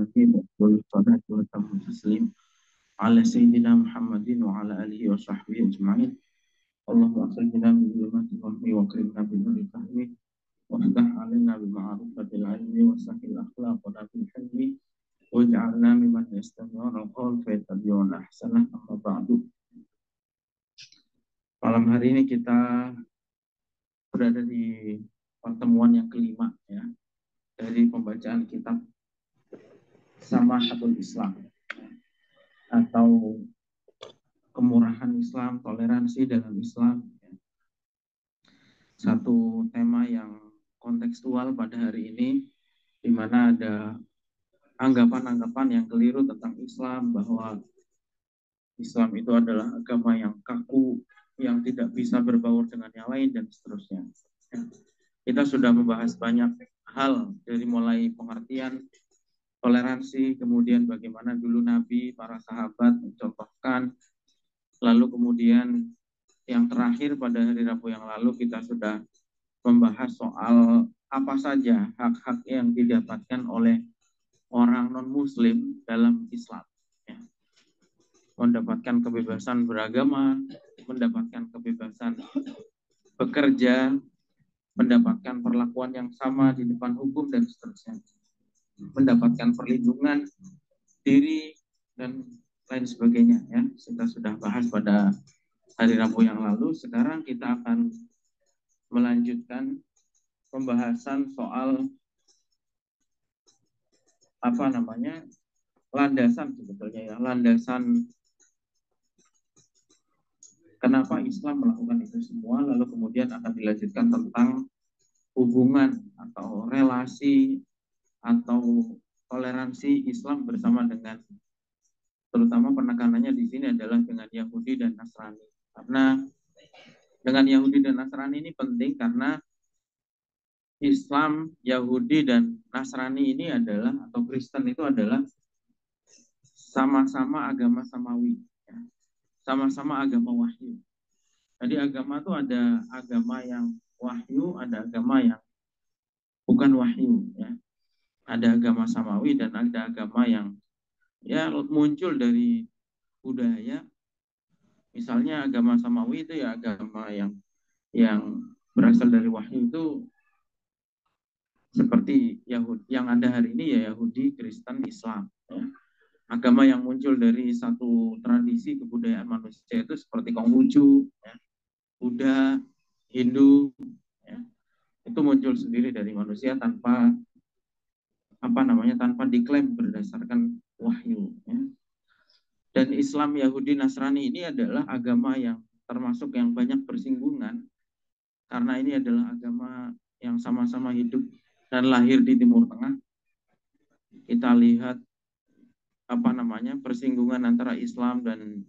Ibrahim wa salatu wa taslim ala sayyidina Muhammadin wa ala alihi wa sahbihi ajma'in. Allahumma akhrijna min dhulumatil wahmi wa akrimna bi nuril fahmi wa ftah 'alaina bi ma'rifatil ilmi wa sahhil akhlaq wa bil hilmi waj'alna mimman yastami'una al-qawl fa yattabi'una ahsanah. Amma ba'du. Malam hari ini kita berada di pertemuan yang kelima ya dari pembacaan kitab Samahatul Islam atau kemurahan Islam, toleransi dalam Islam. Satu tema yang kontekstual pada hari ini, di mana ada anggapan-anggapan yang keliru tentang Islam, bahwa Islam itu adalah agama yang kaku, yang tidak bisa berbaur dengan yang lain, dan seterusnya. Kita sudah membahas banyak hal, dari mulai pengertian toleransi, kemudian bagaimana dulu Nabi, para sahabat mencontohkan, lalu kemudian yang terakhir pada hari Rabu yang lalu kita sudah membahas soal apa saja hak-hak yang didapatkan oleh orang non-Muslim dalam Islam. Ya. Mendapatkan kebebasan beragama, mendapatkan kebebasan bekerja, mendapatkan perlakuan yang sama di depan hukum, dan seterusnya. Mendapatkan perlindungan diri dan lain sebagainya. Ya, kita sudah bahas pada hari Rabu yang lalu. Sekarang kita akan melanjutkan pembahasan soal landasan sebetulnya ya, landasan kenapa Islam melakukan itu semua, lalu kemudian akan dilanjutkan tentang hubungan atau relasi atau toleransi Islam bersama dengan, terutama penekanannya di sini adalah dengan Yahudi dan Nasrani. Karena dengan Yahudi dan Nasrani ini penting karena Islam, Yahudi, dan Nasrani ini adalah, atau Kristen itu adalah sama-sama agama samawi, ya. Sama-sama agama wahyu. Jadi agama itu ada agama yang wahyu, ada agama yang bukan wahyu, ya. Ada agama samawi dan ada agama yang ya muncul dari budaya. Misalnya agama samawi itu ya agama yang berasal dari wahyu, itu seperti Yahudi yang ada hari ini ya, Yahudi, Kristen, Islam. Ya. Agama yang muncul dari satu tradisi kebudayaan manusia itu seperti Konghucu, ya, Buddha, Hindu, ya, itu muncul sendiri dari manusia tanpa tanpa diklaim berdasarkan wahyu. Ya. Dan Islam, Yahudi, Nasrani ini adalah agama yang termasuk yang banyak bersinggungan, karena ini adalah agama yang sama-sama hidup dan lahir di Timur Tengah. Kita lihat persinggungan antara Islam dan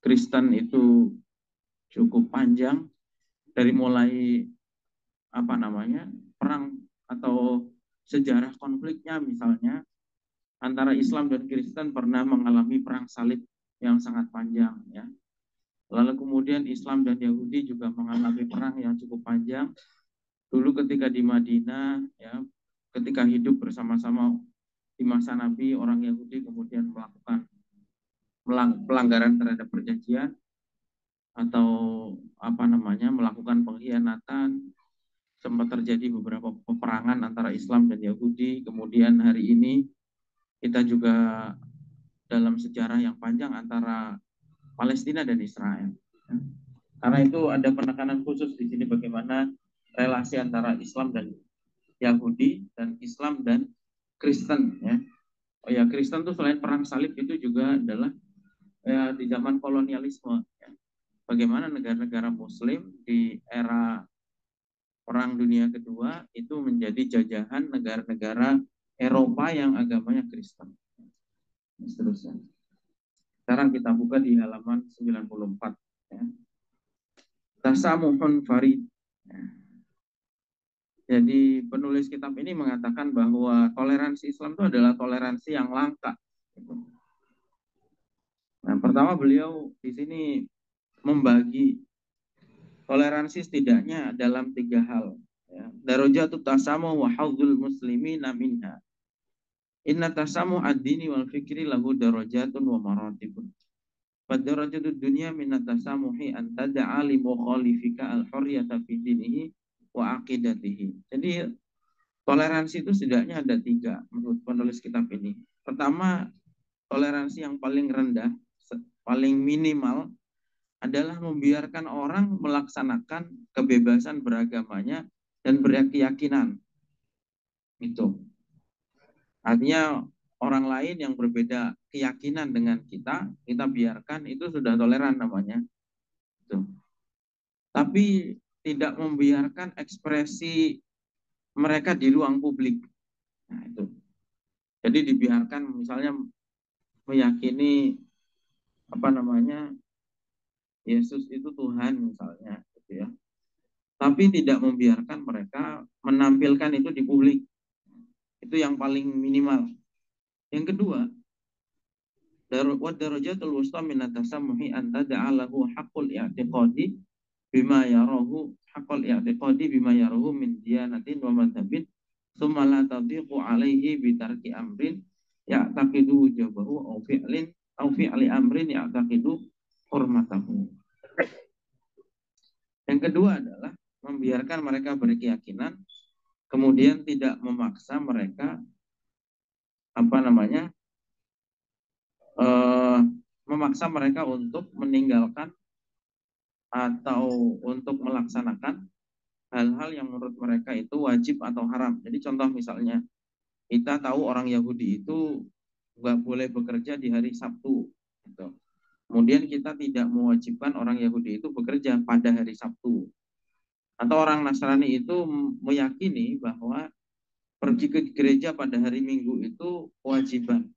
Kristen itu cukup panjang, dari mulai perang atau sejarah konfliknya, misalnya antara Islam dan Kristen pernah mengalami perang salib yang sangat panjang, ya. Lalu kemudian Islam dan Yahudi juga mengalami perang yang cukup panjang. Dulu ketika di Madinah, ya, ketika hidup bersama-sama di masa Nabi, orang Yahudi kemudian melakukan pelanggaran terhadap perjanjian atau melakukan pengkhianatan. Sempat terjadi beberapa peperangan antara Islam dan Yahudi. Kemudian hari ini kita juga dalam sejarah yang panjang antara Palestina dan Israel. Karena itu ada penekanan khusus di sini bagaimana relasi antara Islam dan Yahudi dan Islam dan Kristen, ya. Oh ya, Kristen itu selain perang salib itu juga adalah ya, di zaman kolonialisme, ya. Bagaimana negara-negara Muslim di era Perang Dunia Kedua itu menjadi jajahan negara-negara Eropa yang agamanya Kristen. Seterusnya. Sekarang kita buka di halaman 94. Ya. Tasamuhun Farid. Ya. Jadi penulis kitab ini mengatakan bahwa toleransi Islam itu adalah toleransi yang langka. Nah, pertama beliau di sini membagi toleransi setidaknya dalam 3 hal. Ya. Darajatut tasamuh wa hadzul muslimina minha. Inna tasamu ad-dini wal fikri lahu darajatun wa maratibun. Fadarajatud dunya min tasamuhi an tad'a li mukhalifika al-hurriyata fi dinihi wa aqidatihi. Jadi toleransi itu setidaknya ada 3 menurut penulis kitab ini. Pertama, toleransi yang paling rendah, paling minimal adalah membiarkan orang melaksanakan kebebasan beragamanya dan berkeyakinan. Itu. Artinya orang lain yang berbeda keyakinan dengan kita biarkan, itu sudah toleran namanya. Itu. Tapi tidak membiarkan ekspresi mereka di ruang publik. Nah, itu. Jadi dibiarkan misalnya meyakini apa namanya Yesus itu Tuhan misalnya, gitu ya. Tapi tidak membiarkan mereka menampilkan itu di publik. Itu yang paling minimal. Yang kedua, darajatul wusta min at-tasammuhi an tad'alahu haqqul i'tiqadi bima yarahu haqqul i'tiqadi bima yarahu min diyanatin wa madhabin thumma la tadiqu alaihi bitarki amrin ya'taqidu jabahu au fi'li amrin ya'taqidu hurmatahu. Yang kedua adalah membiarkan mereka berkeyakinan, kemudian tidak memaksa mereka memaksa mereka untuk meninggalkan atau untuk melaksanakan hal-hal yang menurut mereka itu wajib atau haram. Jadi contoh misalnya, kita tahu orang Yahudi itu nggak boleh bekerja di hari Sabtu. Gitu. Kemudian kita tidak mewajibkan orang Yahudi itu bekerja pada hari Sabtu. Atau orang Nasrani itu meyakini bahwa pergi ke gereja pada hari Minggu itu kewajiban.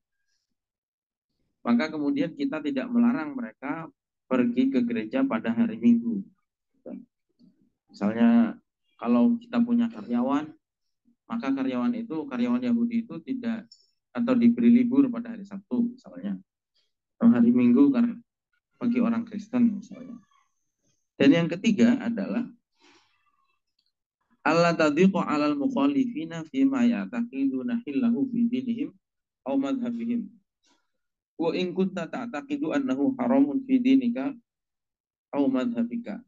Maka kemudian kita tidak melarang mereka pergi ke gereja pada hari Minggu. Misalnya kalau kita punya karyawan, maka karyawan Yahudi itu tidak atau diberi libur pada hari Sabtu misalnya. Atau hari Minggu karena bagi orang Kristen misalnya. Dan yang ketiga adalah Allah tadiqu 'alal mukhalifina fi ma ya'taqiduna hillahu fi dinihim aw madhhabihim. Wa in kunta ta'taqidu annahu haramun fi dinika aw madhhabika.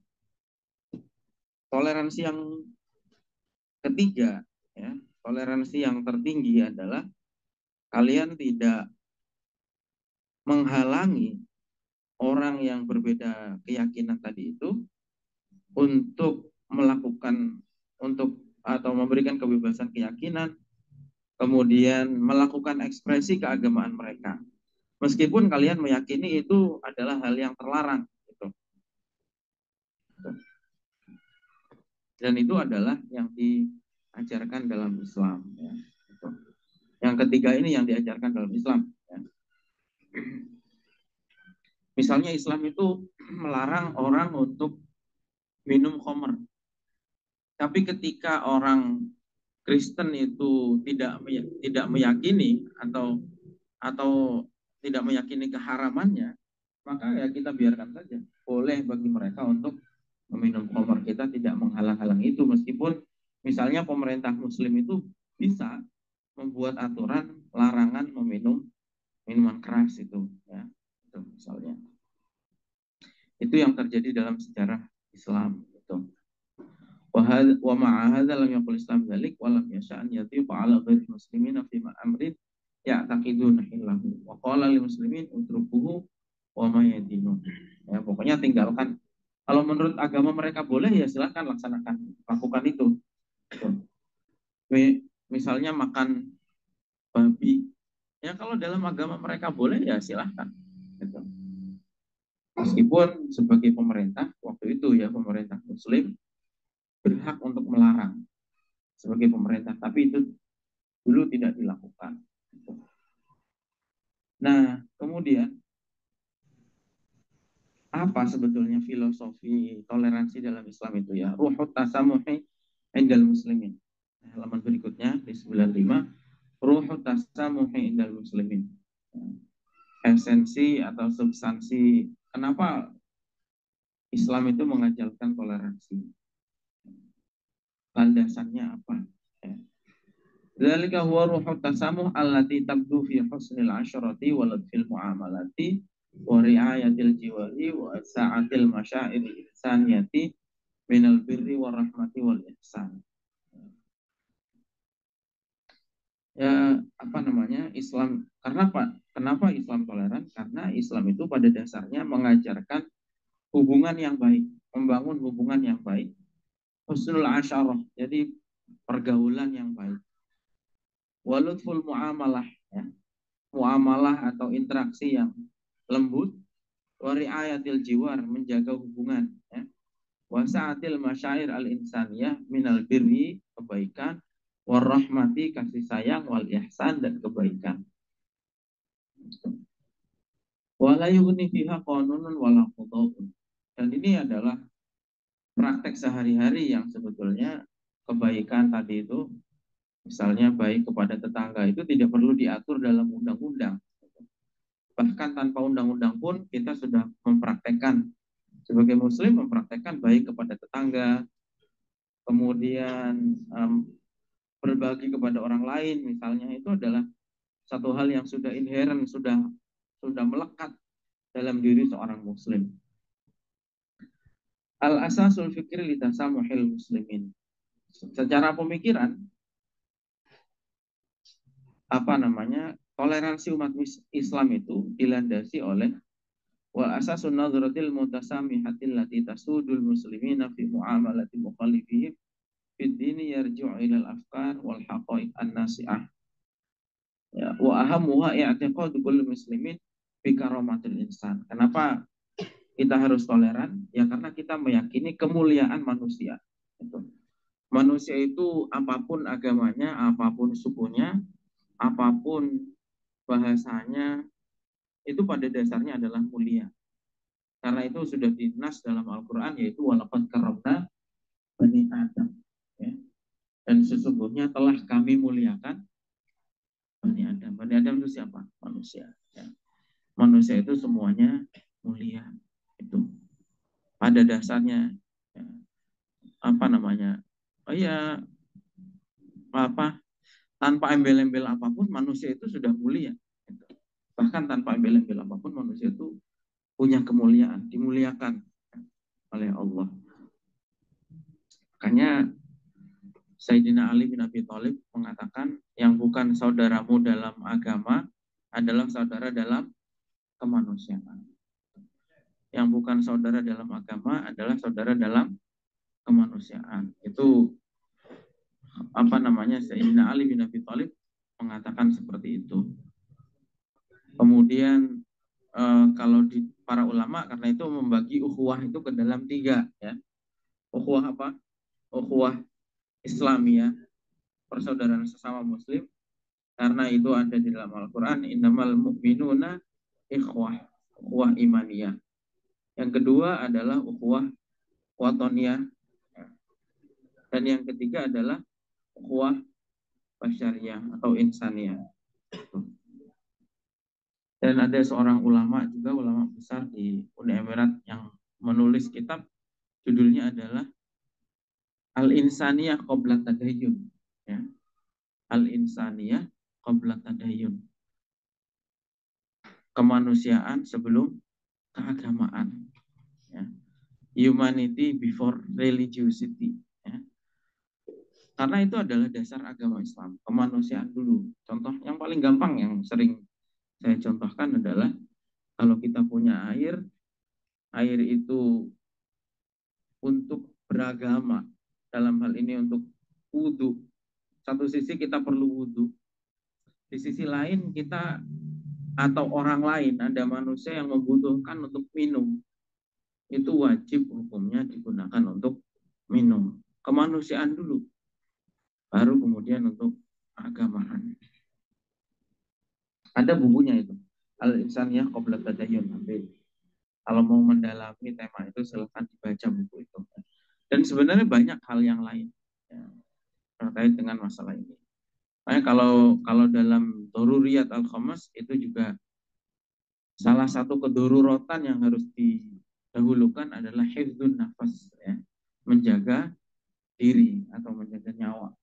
Toleransi yang ketiga, ya, toleransi yang tertinggi adalah kalian tidak menghalangi orang yang berbeda keyakinan tadi itu untuk melakukan atau memberikan kebebasan keyakinan, kemudian melakukan ekspresi keagamaan mereka. Meskipun kalian meyakini itu adalah hal yang terlarang, gitu. Dan itu adalah yang diajarkan dalam Islam. Ya. Gitu. Yang ketiga ini yang diajarkan dalam Islam. Ya. Misalnya Islam itu melarang orang untuk minum khamr. Tapi ketika orang Kristen itu tidak meyakini atau tidak meyakini keharamannya, maka ya kita biarkan saja. Boleh bagi mereka untuk meminum khamr, kita tidak menghalang-halang itu, meskipun misalnya pemerintah Muslim itu bisa membuat aturan larangan meminum minuman keras itu, ya, itu misalnya. Itu yang terjadi dalam sejarah Islam. Gitu. Wa ma'a hadza lam yaqul Islam dzalik wa lam yasha'an yatiqa 'ala ghairi muslimin fi amrin ya'taqiduna hillahu. Wa qala lil muslimin utrukuhu wa ma yadinun. Ya, pokoknya tinggalkan. Kalau menurut agama mereka boleh, ya silakan laksanakan, lakukan itu. Misalnya makan babi, ya kalau dalam agama mereka boleh, ya silahkan. Gitu. Meskipun sebagai pemerintah waktu itu, ya pemerintah Muslim berhak untuk melarang sebagai pemerintah, tapi itu dulu tidak dilakukan. Nah, kemudian apa sebetulnya filosofi toleransi dalam Islam itu, ya? Ruhut tasamuhi indal muslimin. Halaman berikutnya di 95, ruhut tasamuhi indal muslimin. Esensi atau substansi kenapa Islam itu mengajarkan toleransi. Landasannya apa? Ya. Dzalika huwa ruhut tasamuh allati tabdu fi husnil asyrati wa ladfil muamalati wa riayatil jiwari wa sa'atil masyair insaniyati minal birri wa rahmati wal ihsan. Ya, apa namanya, Islam, karena apa? Kenapa Islam toleran? Karena Islam itu pada dasarnya mengajarkan hubungan yang baik, membangun hubungan yang baik. Husnul asyarah, jadi pergaulan yang baik. Walutful muamalah, ya, muamalah atau interaksi yang lembut. Wariayatil jiwar, menjaga hubungan, ya. Wasaatil masyair al insaniyah minal birri, kebaikan. Warahmati, kasih sayang. Wal ihsan, dan kebaikan. Wala yughni fiha qanunun wala qada'un. Dan ini adalah praktek sehari-hari yang sebetulnya kebaikan tadi itu, misalnya baik kepada tetangga, itu tidak perlu diatur dalam undang-undang. Bahkan tanpa undang-undang pun kita sudah mempraktekkan, sebagai muslim mempraktekkan baik kepada tetangga, kemudian berbagi kepada orang lain misalnya, itu adalah satu hal yang sudah inherent, sudah melekat dalam diri seorang muslim. Al-asasul fikri litasamuhil muslimin. Secara pemikiran, apa namanya, toleransi umat Islam itu dilandasi oleh wal asasun nadratil mutasamihatil lati tasudul muslimina fi muamalati mukhalifihim fid dini yarji'u ilal afkar wal haqaiq an-nasi'ah. Ya, wa ahamuha i'tiqadu kulli muslimin fi karamatil insan. Kenapa kita harus toleran? Ya karena kita meyakini kemuliaan manusia. Itu. Manusia itu apapun agamanya, apapun sukunya, apapun bahasanya, itu pada dasarnya adalah mulia. Karena itu sudah dinas dalam Al-Quran, yaitu walaqad karramna bani Adam. Ya. Dan sesungguhnya telah kami muliakan Bani Adam. Bani Adam itu siapa? Manusia. Ya. Manusia itu semuanya mulia. Itu pada dasarnya, ya, apa namanya? Oh ya, apa? Tanpa embel-embel apapun manusia itu sudah mulia. Gitu. Bahkan tanpa embel-embel apapun manusia itu punya kemuliaan, dimuliakan oleh Allah. Makanya Sayyidina Ali bin Abi Thalib mengatakan, yang bukan saudaramu dalam agama adalah saudara dalam kemanusiaan. Yang bukan saudara dalam agama adalah saudara dalam kemanusiaan. Itu apa namanya, Sayyidina Ali bin Abi Thalib mengatakan seperti itu. Kemudian kalau di para ulama, karena itu membagi ukhuwah itu ke dalam 3, ya. Ukhuwah apa? Ukhuwah Islamiyah, persaudaraan sesama muslim, karena itu ada di dalam Al-Quran, innamal mu'minuna ikhwah, ukhuwah imaniyah. Yang kedua adalah ukhuwah watoniyah, dan yang ketiga adalah ukhuwah basyariyah atau insaniyah. Dan ada seorang ulama juga, ulama besar di Uni Emirat, yang menulis kitab, judulnya adalah Al-Insaniyah Qabla Tadayyun, ya. Al-Insaniyah Qabla Tadayyun, kemanusiaan sebelum keagamaan, ya. Humanity before religiosity, ya. Karena itu adalah dasar agama Islam, kemanusiaan dulu. Contoh yang paling gampang yang sering saya contohkan adalah, kalau kita punya air itu untuk beragama, dalam hal ini untuk wudhu. Satu sisi kita perlu wudhu, di sisi lain kita atau orang lain, ada manusia yang membutuhkan untuk minum, itu wajib hukumnya digunakan untuk minum. Kemanusiaan dulu, baru kemudian untuk agamaan. Ada bukunya itu, Al-Insaniyah Qabla Tadayyun. Nanti kalau mau mendalami tema itu silahkan dibaca buku itu. Dan sebenarnya banyak hal yang lain, ya, terkait dengan masalah ini. Makanya kalau dalam Daruriyat Al-Khamas itu juga salah satu kedururatan yang harus didahulukan adalah hifdzun nafas, ya, menjaga diri atau menjaga nyawa.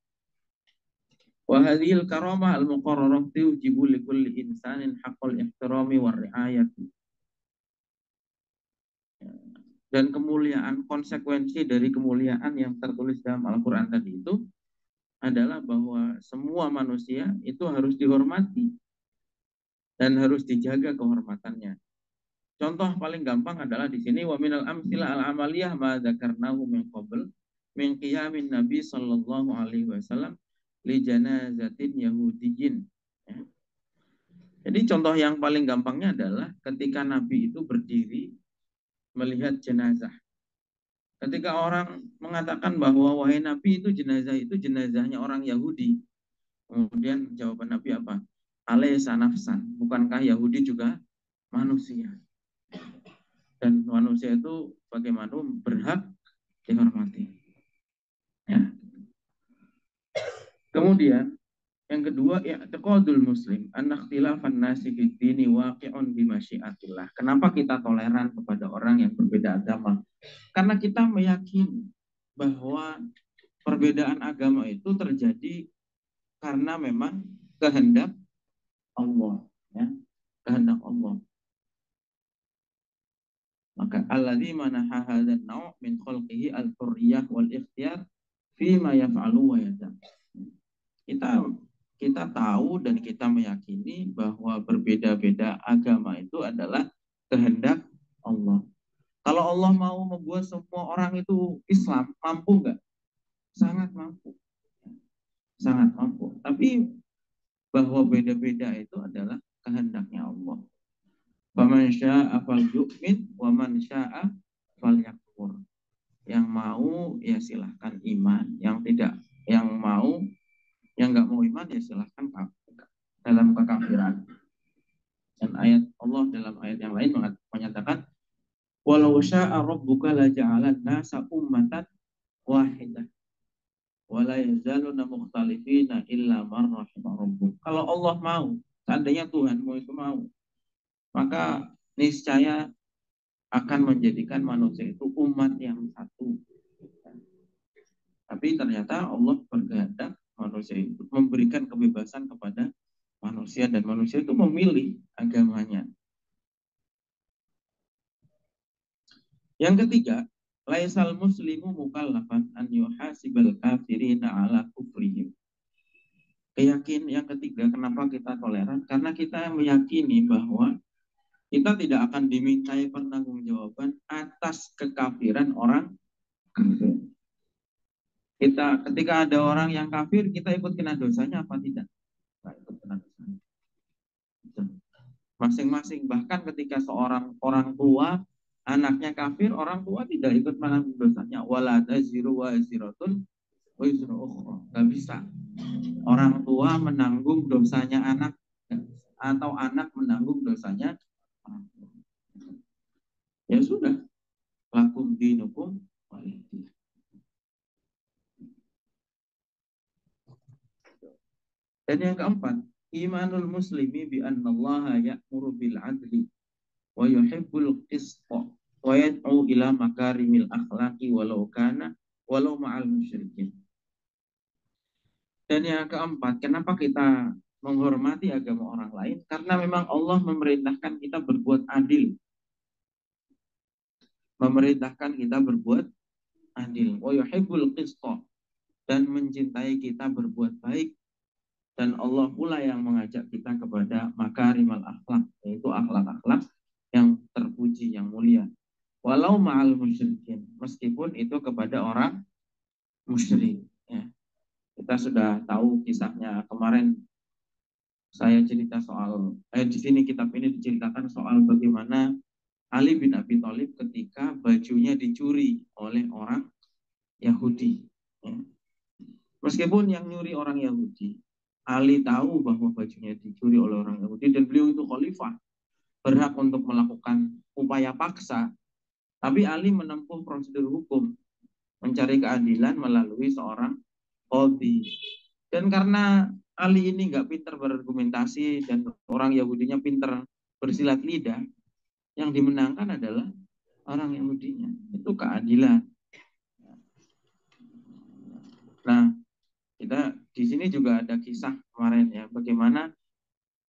Wa hadhil karamah al-muqarrarah tujibu li kulli insanin haqqal ihtirami war riayati. Dan kemuliaan, konsekuensi dari kemuliaan yang tertulis dalam Al-Quran tadi itu adalah bahwa semua manusia itu harus dihormati dan harus dijaga kehormatannya. Contoh paling gampang adalah di sini wa minal amsila al amaliyah ma dzakarnahu min qabl min qiyamin nabi sallallahu alaihi wasallam li janazatin yahudiyyin. Ya. Jadi contoh yang paling gampangnya adalah ketika nabi itu berdiri melihat jenazah. Ketika orang mengatakan bahwa wahai nabi itu jenazahnya orang Yahudi. Kemudian jawaban nabi apa? Alaysa nafsan, bukankah Yahudi juga manusia? Dan manusia itu bagaimana berhak dihormati. Ya. Kemudian yang kedua, i'tiqadul muslim anna ikhtilafan nasi fid dini waqi'un bi masyiatillah. Kenapa kita toleran kepada orang yang berbeda agama? Karena kita meyakini bahwa perbedaan agama itu terjadi karena memang kehendak Allah, ya. Kehendak Allah. Maka alladzi manaha hadzal naw' min khalqihi al-hurriyah wal ikhtiyar fi ma yaf'alu wa yada. Kita tahu dan kita meyakini bahwa berbeda-beda agama itu adalah kehendak Allah. Kalau Allah mau membuat semua orang itu Islam, mampu nggak? Sangat mampu. Sangat mampu. Tapi bahwa beda-beda itu adalah kehendaknya Allah. Faman syaa'a falyu'min wa man syaa'a falyakfur. Yang mau ya silahkan iman, yang nggak mau iman ya silahkan dalam kekafiran. Dan ayat Allah dalam ayat yang lain menyatakan walau syaa rabbuka la ja'alan nasa ummatan wahidah wa la yazaluna mukhtalifina illa man rahima rabbuk. Kalau Allah mau, seandainya Tuhanmu itu mau, maka niscaya akan menjadikan manusia itu umat yang satu. Tapi ternyata Allah berkehendak manusia itu memberikan kebebasan kepada manusia dan manusia itu memilih agamanya. Yang ketiga, laisal muslimu mukallafan an yuhasibal kafirina ala kufrihim. Yang ketiga, kenapa kita toleran? Karena kita meyakini bahwa kita tidak akan dimintai pertanggungjawaban atas kekafiran orang kafir. Ketika ada orang yang kafir, kita ikut kena dosanya apa tidak? Kita ikut kena dosanya. Masing-masing. Bahkan ketika seorang orang tua anaknya kafir, orang tua tidak ikut menanggung dosanya. Wala taziru waziratun wizru ukhra. Gak bisa. Orang tua menanggung dosanya anak atau anak menanggung dosanya orang tua. Ya sudah. Lakum dinukum waliyadin. Dan yang keempat, imanul muslimi bi annallaha ya'muru bil adli wa yuhibbul qisṭa wa yad'u ila makarimil akhlaqi walau ma'al musyrikin. Dan yang keempat, kenapa kita menghormati agama orang lain? Karena memang Allah memerintahkan kita berbuat adil. Memerintahkan kita berbuat adil. Wa yuhibbul qisṭa, dan mencintai kita berbuat baik. Dan Allah pula yang mengajak kita kepada makarimal akhlak, yaitu akhlak-akhlak yang terpuji, yang mulia. Walau ma'al musyrikin, meskipun itu kepada orang musyrik. Ya. Kita sudah tahu kisahnya kemarin. Saya cerita soal, di sini kitab ini diceritakan soal bagaimana Ali bin Abi Thalib ketika bajunya dicuri oleh orang Yahudi. Ya. Meskipun yang nyuri orang Yahudi, Ali tahu bahwa bajunya dicuri oleh orang Yahudi dan beliau itu khalifah, berhak untuk melakukan upaya paksa. Tapi Ali menempuh prosedur hukum, mencari keadilan melalui seorang qadhi. Dan karena Ali ini nggak pintar berargumentasi dan orang Yahudinya pintar bersilat lidah, yang dimenangkan adalah orang Yahudinya. Itu keadilan. Nah, kita di sini juga ada kisah kemarin ya, bagaimana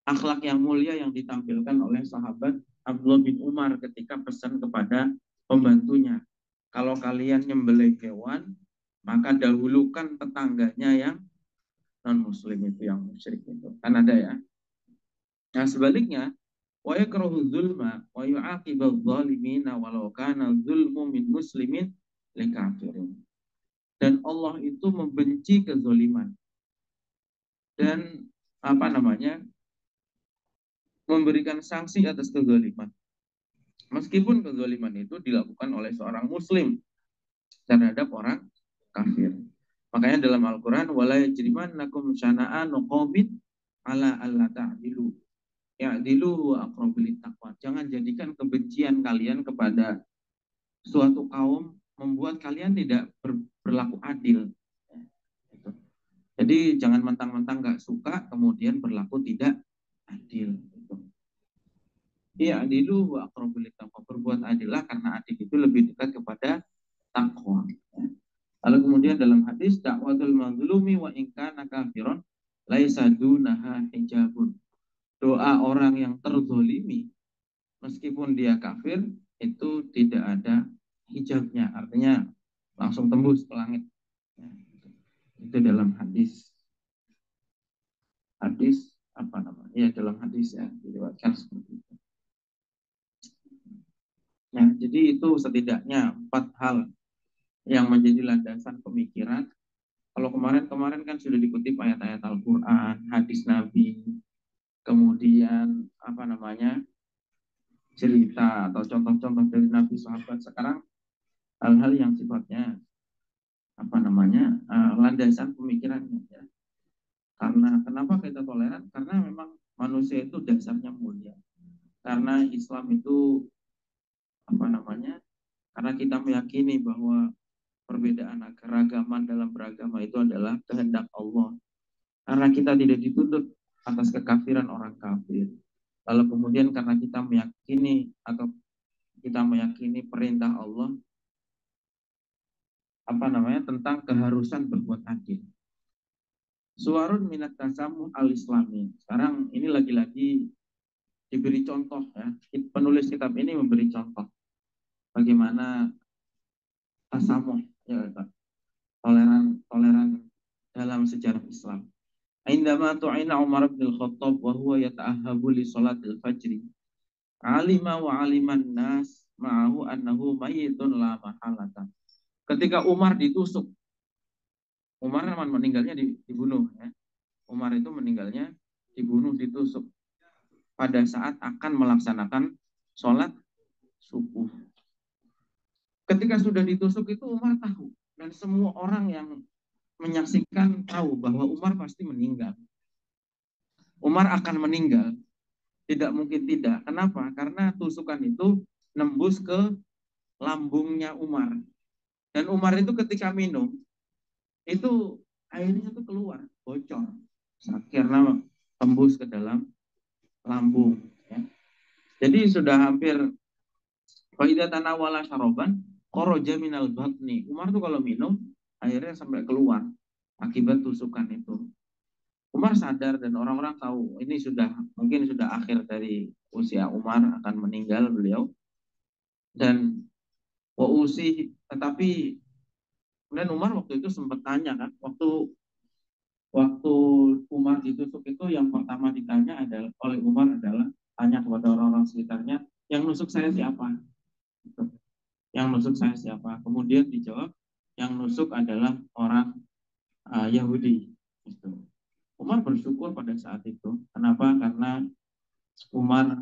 akhlak yang mulia yang ditampilkan oleh sahabat Abdullah bin Umar ketika pesan kepada pembantunya. Kalau kalian nyembelih hewan, maka dahulukan tetangganya yang non-muslim itu, yang musyrik itu. Kan ada ya. Nah sebaliknya, wa yakrahu dzulma wa yu'aqibadz zalimina walau kana dzulmu min muslimin likafirin. Dan Allah itu membenci kezaliman dan memberikan sanksi atas kezaliman. Meskipun kezaliman itu dilakukan oleh seorang muslim terhadap orang kafir. Makanya dalam Al-Quran, wala yajrimannakum syana'anu qaumin ala alla ta'dilu. Ya'dilu wa aqrabu littaqwa. Jangan jadikan kebencian kalian kepada suatu kaum membuat kalian tidak berlaku adil. Jadi jangan mentang-mentang nggak suka kemudian berlaku tidak adil. Iya, adilu wa aqrabu littaqwa. Berbuat adillah karena adil itu lebih dekat kepada takwa. Lalu kemudian dalam hadis dakwatul mazlumi wa in kana kafiron laisa dunaha hijabun. Doa orang yang terzolimi meskipun dia kafir itu tidak ada hijabnya, artinya langsung tembus ke langit. Itu dalam hadis ya, dalam hadis ya diriwayatkan seperti itu. Nah, jadi itu setidaknya 4 hal yang menjadi landasan pemikiran. Kalau kemarin kan sudah dikutip ayat-ayat Al-Quran, hadis Nabi, kemudian cerita atau contoh-contoh dari Nabi sahabat. Sekarang hal-hal yang sifatnya landasan pemikirannya ya. Karena kenapa kita toleran? Karena memang manusia itu dasarnya mulia. Karena Islam itu karena kita meyakini bahwa perbedaan keragaman dalam beragama itu adalah kehendak Allah. Karena kita tidak dituntut atas kekafiran orang kafir. Lalu kemudian karena kita meyakini perintah Allah tentang keharusan berbuat adil. Suwarun minat tasamuh al-islami. Sekarang ini lagi-lagi diberi contoh ya. Penulis kitab ini memberi contoh bagaimana tasamuh ya, toleran dalam sejarah Islam. Indama tu'ina Umar bin Khattab wa huwa yata'ahhabu li salatil fajri. Alima wa aliman nas ma'ahu annahu mayyitun la mahalata. Ketika Umar ditusuk, Umar meninggalnya dibunuh ya. Umar itu meninggalnya dibunuh, ditusuk pada saat akan melaksanakan sholat subuh. Ketika sudah ditusuk itu Umar tahu, dan semua orang yang menyaksikan tahu bahwa Umar pasti meninggal. Umar akan meninggal, tidak mungkin tidak. Kenapa? Karena tusukan itu nembus ke lambungnya Umar. Dan Umar itu ketika minum, itu airnya itu keluar, bocor. Karena tembus ke dalam lambung. Ya. Jadi sudah hampir faidah tanawala saroban kharaja minal batni. Umar tuh kalau minum airnya sampai keluar akibat tusukan itu. Umar sadar dan orang-orang tahu ini mungkin sudah akhir dari usia Umar, akan meninggal beliau. Dan tetapi kemudian Umar waktu itu sempat tanya kan, waktu Umar ditusuk itu yang pertama ditanya oleh Umar adalah tanya kepada orang-orang sekitarnya, yang nusuk saya siapa? Yang nusuk saya siapa? Kemudian dijawab, yang nusuk adalah orang Yahudi. Gitu. Umar bersyukur pada saat itu. Kenapa? Karena Umar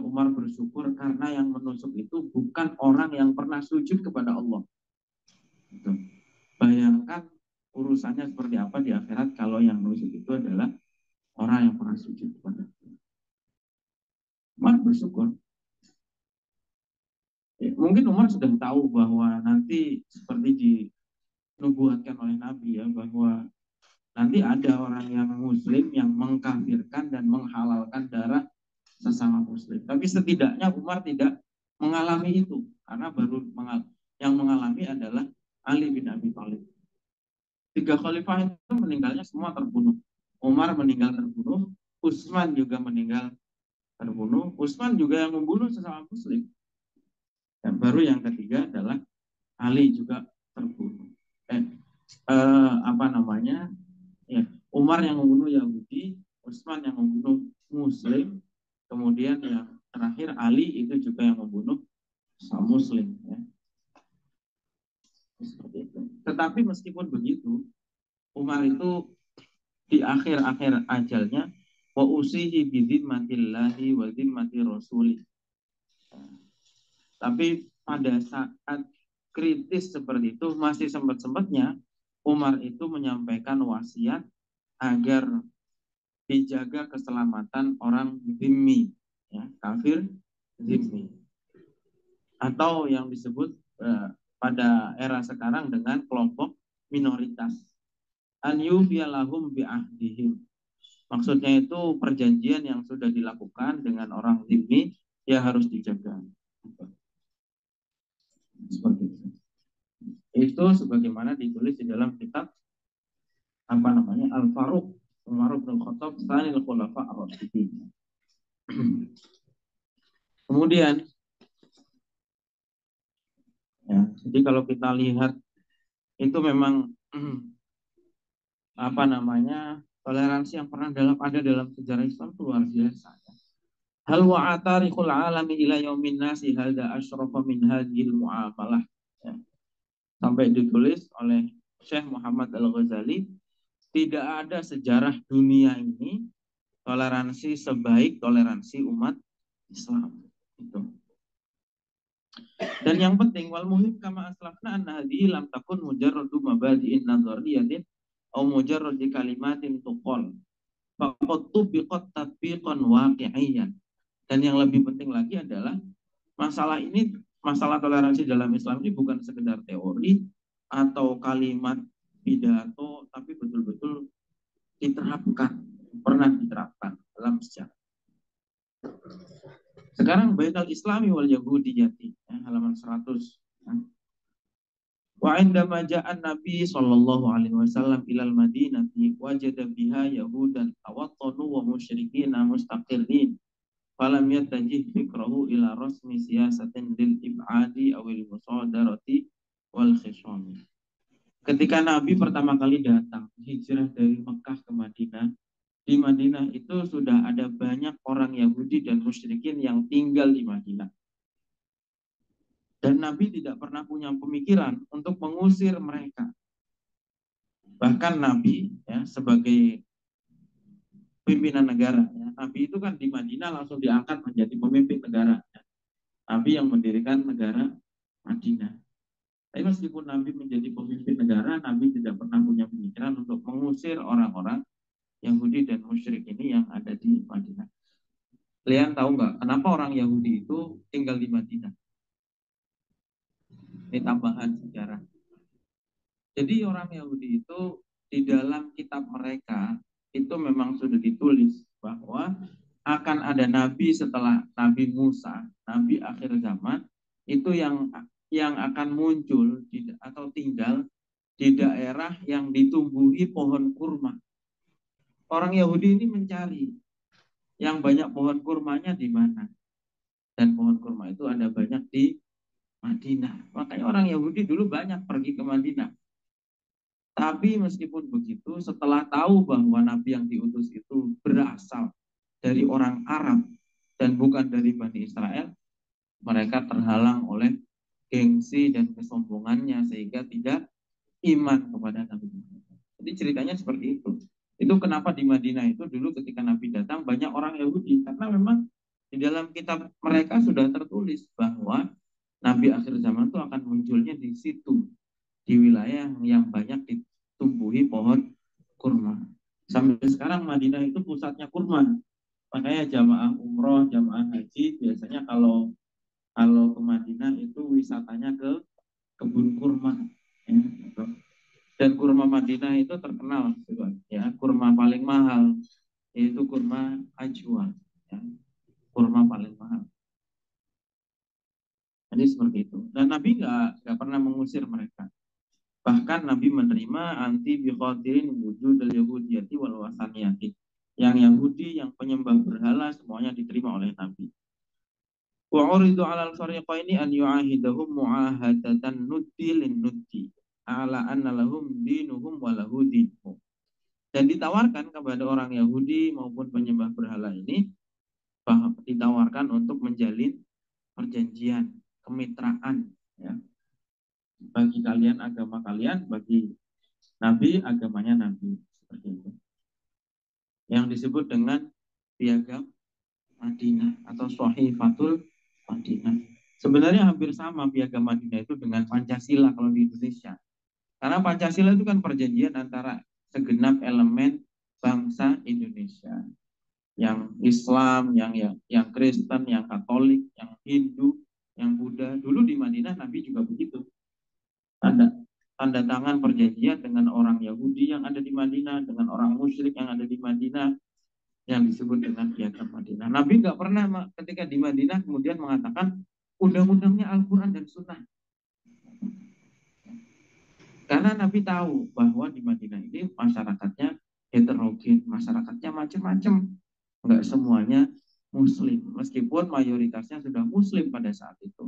Umar bersyukur karena yang menusuk itu bukan orang yang pernah sujud kepada Allah. Gitu. Bayangkan urusannya seperti apa di akhirat kalau yang menusuk itu adalah orang yang pernah sujud kepada Allah. Umar bersyukur. Mungkin Umar sudah tahu bahwa nanti seperti dinubuatkan oleh Nabi ya, bahwa nanti ada orang yang muslim yang mengkafirkan dan menghalalkan darah sesama muslim. Tapi setidaknya Umar tidak mengalami itu, karena yang mengalami adalah Ali bin Abi Thalib. Tiga khalifah itu meninggalnya semua terbunuh. Umar meninggal terbunuh, Utsman juga meninggal terbunuh, Utsman juga yang membunuh sesama muslim. Dan baru yang ketiga adalah Ali juga terbunuh. Eh, apa namanya? Ya, Umar yang membunuh Yahudi, Utsman yang membunuh Muslim, kemudian yang terakhir Ali itu juga yang membunuh Muslim. Ya. Seperti itu. Tetapi meskipun begitu, Umar itu di akhir-akhir ajalnya wa usihi bidzimmatillahi wa dzimmati rasuli. Tapi pada saat kritis seperti itu masih sempat-sempatnya Umar itu menyampaikan wasiat agar dijaga keselamatan orang zimmi, ya, kafir zimmi, atau yang disebut pada era sekarang dengan kelompok minoritas. An yufiyalahum bi'ahdihim. Maksudnya itu perjanjian yang sudah dilakukan dengan orang zimmi ya harus dijaga. Seperti itu. Itu sebagaimana ditulis di dalam kitab apa namanya Al-Faruq Umar bin Khattab Tsanil Khulafa Ar-Rasyidin. Kemudian ya, jadi kalau kita lihat itu memang apa namanya toleransi yang pernah ada dalam sejarah Islam itu luar biasa. Hal wa atarikul alami ila yaumin nasi hadza asyrafa min hadhil muamalah. Ya. Sampai ditulis oleh Syekh Muhammad Al-Ghazali, tidak ada sejarah dunia ini toleransi sebaik toleransi umat Islam. Itu. Dan yang penting wal muhim kama aslafna anna hadhihi lam takun mujarradu mabadi'in nadhariyatin aw mujarradi kalimatin tuqal. Faqad tubiqat tatbiqan waqi'iyyan. Dan yang lebih penting lagi adalah masalah toleransi dalam Islam ini bukan sekedar teori atau kalimat pidato, tapi betul-betul diterapkan, pernah diterapkan dalam sejarah. Sekarang bainal Islami wal Yahudiyati, ya, halaman 100. Ya. Wa indama ja'an Nabi sallallahu alaihi wasallam ilal Madinati wajada biha Yahudan tawattanu wa musyrikina mustaqirrin. Falam yatajih fikrahu ila rasmi siyasatin lil ib'adi awil musadarati wal khisami. Ketika Nabi pertama kali datang hijrah dari Mekah ke Madinah, di Madinah itu sudah ada banyak orang Yahudi dan musyrikin yang tinggal di Madinah. Dan Nabi tidak pernah punya pemikiran untuk mengusir mereka. Bahkan Nabi ya, sebagai pimpinan negara, ya, Nabi itu kan di Madinah langsung diangkat menjadi pemimpin negara. Ya. Nabi yang mendirikan negara Madinah. Tapi meskipun Nabi menjadi pemimpin negara, Nabi tidak pernah punya pemikiran untuk mengusir orang-orang Yahudi dan musyrik ini yang ada di Madinah. Kalian tahu nggak kenapa orang Yahudi itu tinggal di Madinah? Ini tambahan sejarah. Jadi orang Yahudi itu di dalam kitab mereka itu memang sudah ditulis bahwa akan ada nabi setelah Nabi Musa, nabi akhir zaman itu yang akan muncul atau tinggal di daerah yang ditumbuhi pohon kurma. Orang Yahudi ini mencari yang banyak pohon kurmanya di mana. Dan pohon kurma itu ada banyak di Madinah. Makanya orang Yahudi dulu banyak pergi ke Madinah. Tapi meskipun begitu, setelah tahu bahwa Nabi yang diutus itu berasal dari orang Arab dan bukan dari Bani Israel, mereka terhalang oleh gengsi dan kesombongannya sehingga tidak iman kepada Nabi Muhammad. Jadi ceritanya seperti itu. Itu kenapa di Madinah itu dulu ketika Nabi datang banyak orang Yahudi, karena memang di dalam kitab mereka sudah tertulis bahwa Nabi akhir zaman itu akan munculnya di situ, di wilayah yang banyak ditumbuhi pohon kurma. Sampai sekarang Madinah itu pusatnya kurma. Makanya jamaah umroh, jamaah haji biasanya kalau ke Madinah itu wisatanya ke kebun kurma. Ya, gitu. Dan kurma Madinah itu terkenal, ya, kurma paling mahal yaitu kurma ajwa, ya, kurma paling mahal. Jadi seperti itu. Dan Nabi nggak pernah mengusir mereka. Bahkan bahkan Nabi menerima anti biqadirin wujudul yahudiyati wal wasaniyati. Yang Yahudi, yang penyembah berhala semuanya diterima oleh Nabi. Wa uridu 'alal fariqaini an yu'ahidahum mu'ahadatan nuddi lin nuddi ala anna lahum dinuhum wa lahu dinuhum. Dan ditawarkan kepada orang Yahudi maupun penyembah berhala ini, ditawarkan untuk menjalin perjanjian, kemitraan, ya. Bagi kalian agama kalian, bagi Nabi agamanya Nabi, seperti itu. Yang disebut dengan piagam Madinah atau Sahifatul Madinah. Sebenarnya hampir sama piagam Madinah itu dengan Pancasila kalau di Indonesia. Karena Pancasila itu kan perjanjian antara segenap elemen bangsa Indonesia. Yang Islam, yang Kristen, yang Katolik, yang Hindu, yang Buddha. Dulu di Madinah Nabi juga begitu. Tanda tangan perjanjian dengan orang Yahudi yang ada di Madinah, dengan orang musyrik yang ada di Madinah, yang disebut dengan piagam Madinah. Nabi nggak pernah ketika di Madinah kemudian mengatakan undang-undangnya Al-Quran dan Sunnah. Karena Nabi tahu bahwa di Madinah ini masyarakatnya heterogen, masyarakatnya macam-macam, nggak semuanya Muslim, meskipun mayoritasnya sudah Muslim pada saat itu.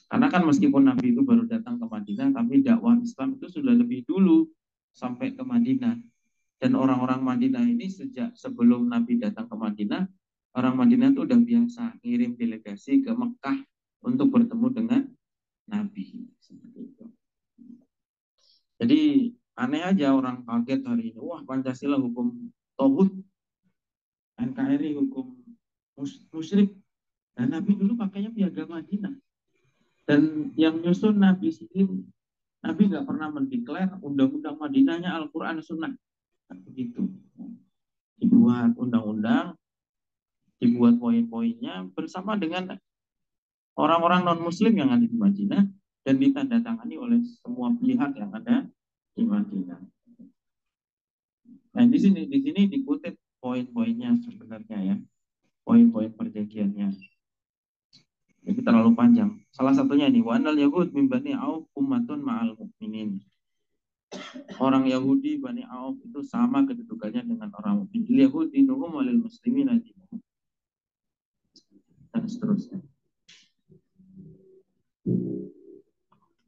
Karena kan meskipun Nabi itu baru datang ke Madinah, tapi dakwah Islam itu sudah lebih dulu sampai ke Madinah. Dan orang-orang Madinah ini sejak sebelum Nabi datang ke Madinah, orang Madinah itu udah biasa ngirim delegasi ke Mekah untuk bertemu dengan Nabi. Seperti itu. Jadi aneh aja orang kaget hari ini. Wah, Pancasila hukum tauhid, NKRI hukum musyrik. Dan Nabi dulu pakainya piagam Madinah. Dan yang nyusun Nabi sendiri, Nabi nggak pernah mendeklar undang-undang Madinahnya Al-Quran Sunnah. Begitu. Dibuat undang-undang, dibuat poin-poinnya bersama dengan orang-orang non-Muslim yang ada di Madinah dan ditandatangani oleh semua pihak yang ada di Madinah. Nah di sini dikutip poin-poinnya sebenarnya ya, poin-poin perjanjiannya. Jadi terlalu panjang. Salah satunya ini, wa anal yahud min bani Auf ummatun ma'al mukminin. Orang Yahudi Bani Auf itu sama kedudukannya dengan orang mukmin. Yahudi nuhum walil muslimin dan seterusnya.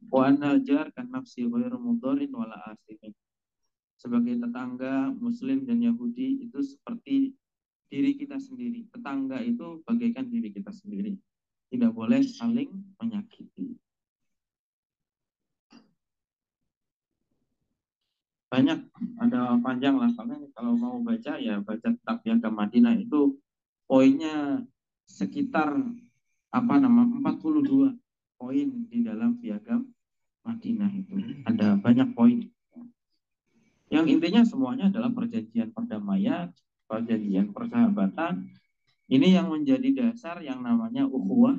Wa anal jar kan nafsi ghairu mudharin wala asimin. Sebagai tetangga Muslim dan Yahudi itu seperti diri kita sendiri. Tetangga itu bagaikan diri kita sendiri. Tidak boleh saling menyakiti. Banyak, ada panjang lah. Kalau mau baca ya baca tentang piagam Madinah itu poinnya sekitar 42 poin di dalam piagam Madinah itu. Ada banyak poin. Yang intinya semuanya adalah perjanjian perdamaian, perjanjian persahabatan. Ini yang menjadi dasar yang namanya ukhuwah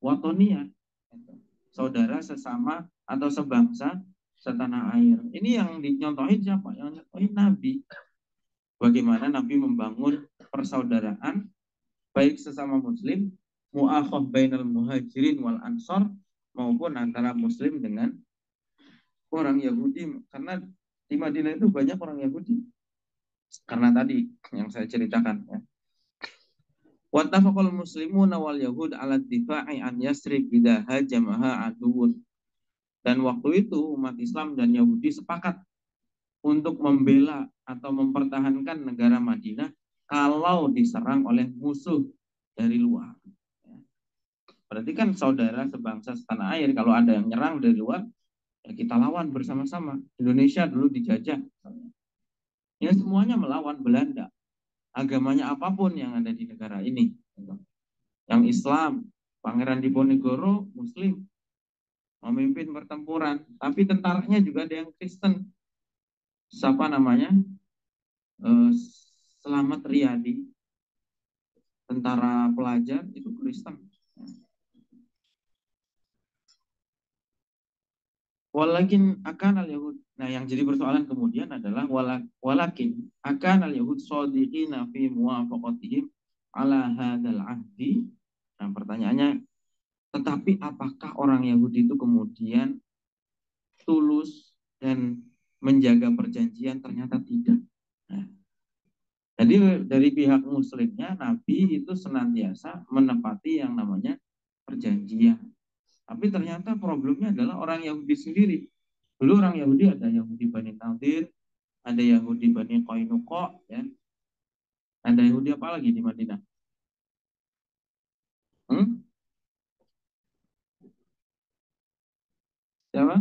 watoniyah. Saudara sesama atau sebangsa setanah air. Ini yang dinyontohin siapa? Yang nyontohin Nabi. Bagaimana Nabi membangun persaudaraan baik sesama Muslim, mu'akhah bainal muhajirin wal ansor, maupun antara Muslim dengan orang Yahudi. Karena di Madinah itu banyak orang Yahudi. Karena tadi yang saya ceritakan ya. Wattafaqal muslimuna wal yahud ala difa'i an Yasrib idza hajamaha aduun. Dan waktu itu umat Islam dan Yahudi sepakat untuk membela atau mempertahankan negara Madinah kalau diserang oleh musuh dari luar. Berarti kan saudara sebangsa setanah air, kalau ada yang nyerang dari luar, ya kita lawan bersama-sama. Indonesia dulu dijajah. Ya semuanya melawan Belanda. Agamanya apapun yang ada di negara ini. Yang Islam, Pangeran Diponegoro, Muslim, memimpin pertempuran. Tapi tentaranya juga ada yang Kristen. Siapa namanya? Selamat Riyadi, tentara pelajar itu Kristen. Walakin akan al Yahud. Nah, yang jadi persoalan kemudian adalah walakin akan al Yahud shadiqina fi muwafaqatihim ala hadzal ahdi. Nah, pertanyaannya, tetapi apakah orang Yahudi itu kemudian tulus dan menjaga perjanjian, ternyata tidak. Nah, jadi dari pihak muslimnya Nabi itu senantiasa menepati yang namanya perjanjian. Tapi ternyata problemnya adalah orang Yahudi sendiri. Dulu orang Yahudi ada Yahudi Bani Nadir, ada Yahudi Bani Qainuqa, ya. Ada Yahudi apa lagi di Madinah? Hmm? Siapa?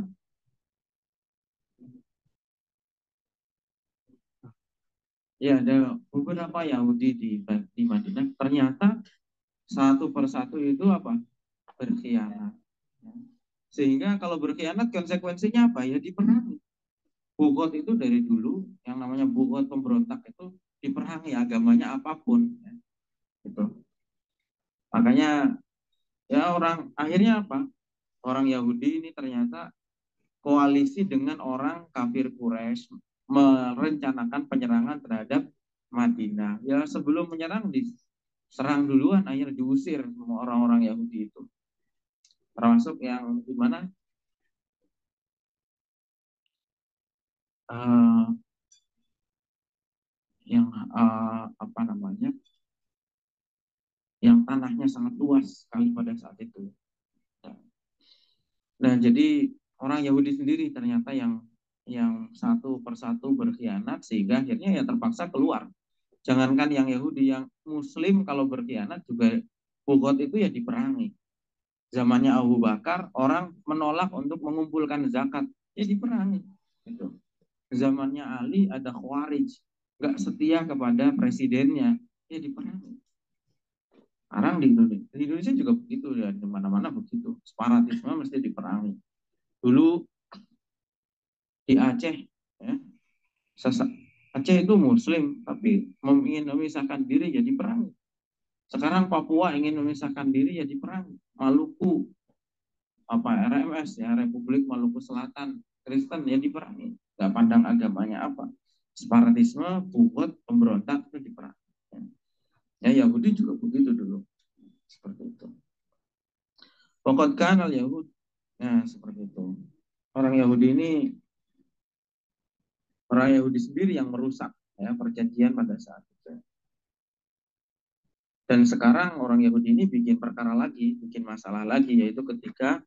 Ya, ada beberapa Yahudi di Madinah. Ternyata satu persatu itu apa? Berkhianat. Sehingga kalau berkhianat konsekuensinya apa? Ya diperangi. Bugot itu dari dulu yang namanya bugot pemberontak itu diperangi agamanya apapun. Ya. Gitu. Makanya ya orang akhirnya apa? Orang Yahudi ini ternyata koalisi dengan orang kafir Quraisy merencanakan penyerangan terhadap Madinah. Ya sebelum menyerang diserang duluan, akhirnya diusir semua orang-orang Yahudi itu. Termasuk yang di mana uh, yang apa namanya, yang tanahnya sangat luas sekali pada saat itu. Nah, jadi orang Yahudi sendiri ternyata yang satu persatu berkhianat sehingga akhirnya ya terpaksa keluar. Jangankan yang Yahudi, yang Muslim kalau berkhianat juga Bugot itu ya diperangi. Zamannya Abu Bakar orang menolak untuk mengumpulkan zakat, ya diperangi. Gitu. Zamannya Ali ada Khawarij, nggak setia kepada presidennya, ya diperangi. Sekarang di Indonesia juga begitu ya, di mana-mana begitu. Separatisme mesti diperangi. Dulu di Aceh, ya, Aceh itu Muslim, tapi ingin memisahkan diri jadi perang. Sekarang Papua ingin memisahkan diri jadi perang. Maluku, apa RMS ya, Republik Maluku Selatan, Kristen ya diperangi. Gak pandang agamanya apa. Separatisme, buat pemberontak itu diperangi. Ya Yahudi juga begitu dulu, seperti itu. Pokok kanal Yahudi, nah seperti itu. Orang Yahudi ini Orang Yahudi sendiri yang merusak ya perjanjian pada saat itu. Dan sekarang orang Yahudi ini bikin perkara lagi, bikin masalah lagi, yaitu ketika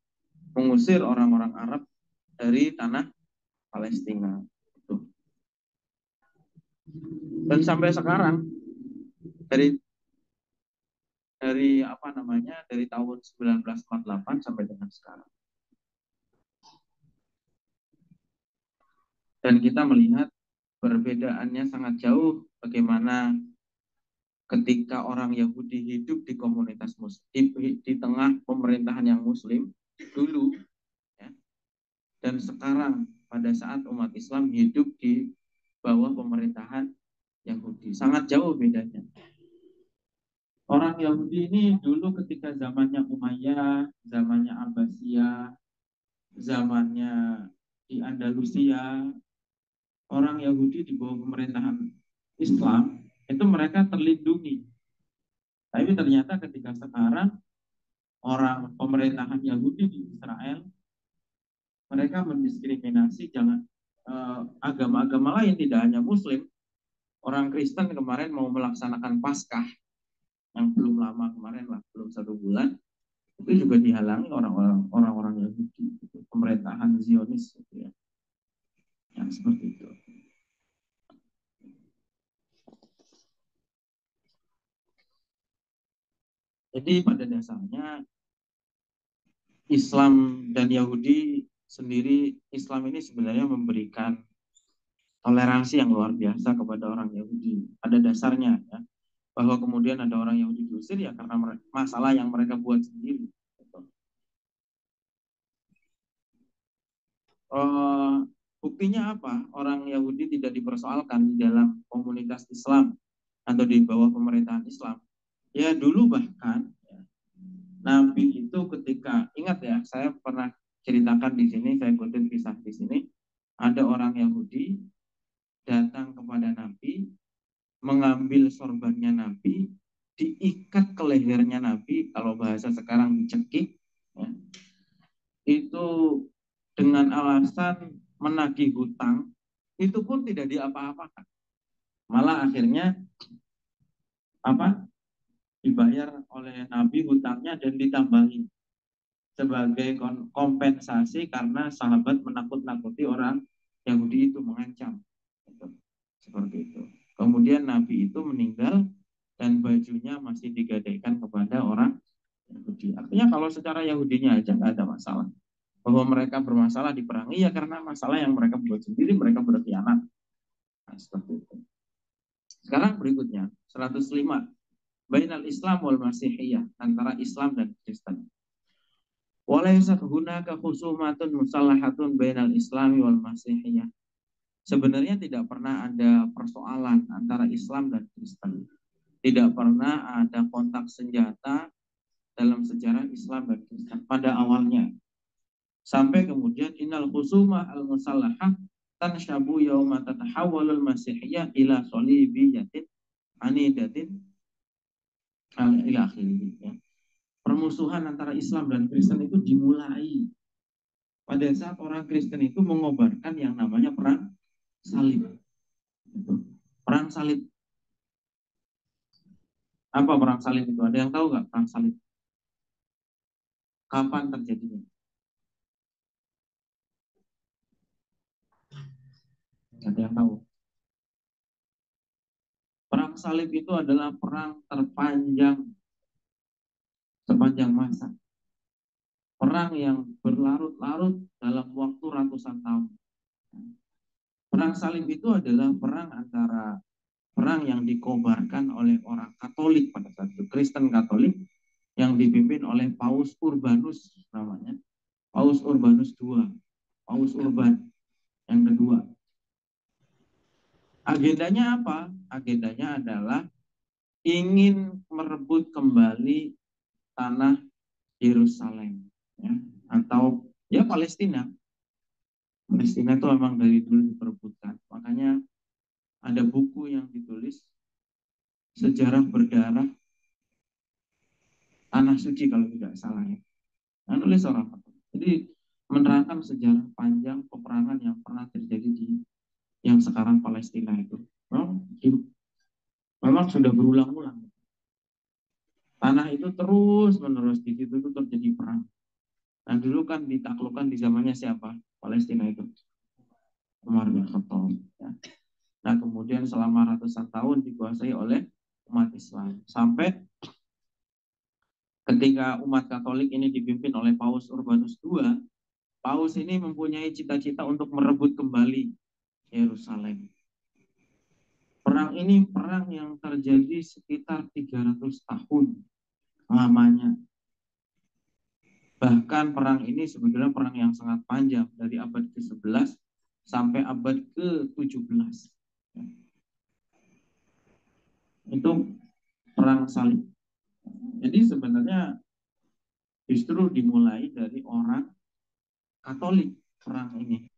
mengusir orang-orang Arab dari tanah Palestina. Dan sampai sekarang dari apa namanya dari tahun 1948 sampai dengan sekarang. Dan kita melihat perbedaannya sangat jauh bagaimana ketika orang Yahudi hidup di komunitas Muslim, di tengah pemerintahan yang Muslim dulu, ya, dan sekarang pada saat umat Islam hidup di bawah pemerintahan Yahudi. Sangat jauh bedanya. Orang Yahudi ini dulu ketika zamannya Umayyah, zamannya Abbasiyah, zamannya di Andalusia, orang Yahudi di bawah pemerintahan Islam, itu mereka terlindungi. Tapi ternyata ketika sekarang orang pemerintahan Yahudi di Israel, mereka mendiskriminasi jangan agama-agama lain, tidak hanya Muslim. Orang Kristen kemarin mau melaksanakan Paskah yang belum lama kemarin lah, belum 1 bulan, itu juga dihalangi orang-orang Yahudi, pemerintahan Zionis, gitu ya, yang seperti itu. Jadi pada dasarnya Islam dan Yahudi sendiri, Islam ini sebenarnya memberikan toleransi yang luar biasa kepada orang Yahudi. Pada dasarnya ya, bahwa kemudian ada orang Yahudi diusir ya karena masalah yang mereka buat sendiri. Uh, Buktinya apa? Orang Yahudi tidak dipersoalkan di dalam komunitas Islam atau di bawah pemerintahan Islam. Ya dulu bahkan ya, Nabi itu ketika ingat ya, saya pernah ceritakan di sini, saya kutip kisah di sini, ada orang Yahudi datang kepada Nabi, mengambil sorbannya Nabi, diikat ke lehernya Nabi, kalau bahasa sekarang dicekik, ya, itu dengan alasan menagih hutang, itu pun tidak diapa-apakan. Malah akhirnya apa? Dibayar oleh Nabi hutangnya dan ditambahi sebagai kompensasi karena sahabat menakut-nakuti orang Yahudi itu, mengancam. Seperti itu. Kemudian Nabi itu meninggal dan bajunya masih digadaikan kepada orang Yahudi. Artinya kalau secara Yahudinya aja nggak ada masalah. Bahwa mereka bermasalah diperangi ya karena masalah yang mereka buat sendiri, mereka berkhianat. Nah, seperti itu. Sekarang berikutnya 105. Bainal Islam wal Masihiyah, antara Islam dan Kristen. Walaysat hunaka khusumatun musallahatun bainal Islami wal Masihiyah. Sebenarnya tidak pernah ada persoalan antara Islam dan Kristen. Tidak pernah ada kontak senjata dalam sejarah Islam dan Kristen pada awalnya. Sampai kemudian innal khusumah al musallahah tanshabu yauma tatahawwalul Masihiyah ila solibiyatin anidatin ila akhirih, ya. Permusuhan antara Islam dan Kristen itu dimulai pada saat orang Kristen itu mengobarkan yang namanya perang salib. Perang salib. Apa perang salib itu? Ada yang tahu nggak perang salib? Kapan terjadinya? Ada yang tahu? Perang salib itu adalah perang terpanjang sepanjang masa. Perang yang berlarut-larut dalam waktu ratusan tahun. Perang salib itu adalah perang yang dikobarkan oleh orang Katolik pada saat itu, Kristen Katolik, yang dipimpin oleh Paus Urbanus namanya. Paus Urbanus II, Paus Urban yang kedua. Agendanya apa? Agendanya adalah ingin merebut kembali tanah Yerusalem, ya, atau ya Palestina. Palestina itu memang dari dulu diperebutkan. Makanya ada buku yang ditulis Sejarah Berdarah Tanah Suci kalau tidak salah, ya. Nah, nulis orang Katolik. Jadi menerangkan sejarah panjang peperangan yang pernah terjadi di yang sekarang Palestina itu. Memang sudah berulang-ulang. Tanah itu terus menerus di situ itu terjadi perang. Nah dulu kan ditaklukkan di zamannya siapa? Palestina itu. Umar bin Khattab. Ya. Nah kemudian selama ratusan tahun dikuasai oleh umat Islam. Sampai ketika umat Katolik ini dipimpin oleh Paus Urbanus II, Paus ini mempunyai cita-cita untuk merebut kembali Yerusalem. Perang ini perang yang terjadi sekitar 300 tahun lamanya. Bahkan perang ini sebetulnya perang yang sangat panjang dari abad ke-11 sampai abad ke-17. Itu perang salib. Jadi sebenarnya justru dimulai dari orang Katolik perang ini.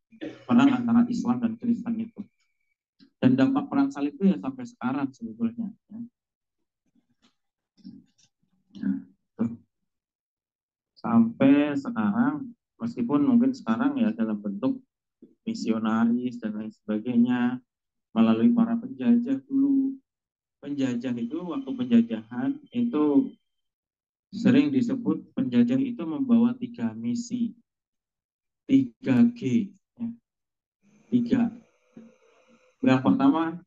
Perang antara Islam dan Kristen itu. Dan dampak perang salib itu ya sampai sekarang sebetulnya. Sampai sekarang, meskipun mungkin sekarang ya dalam bentuk misionaris dan lain sebagainya, melalui para penjajah dulu. Penjajah itu waktu penjajahan itu sering disebut penjajah itu membawa 3 misi, 3G, ya. 3. Yang pertama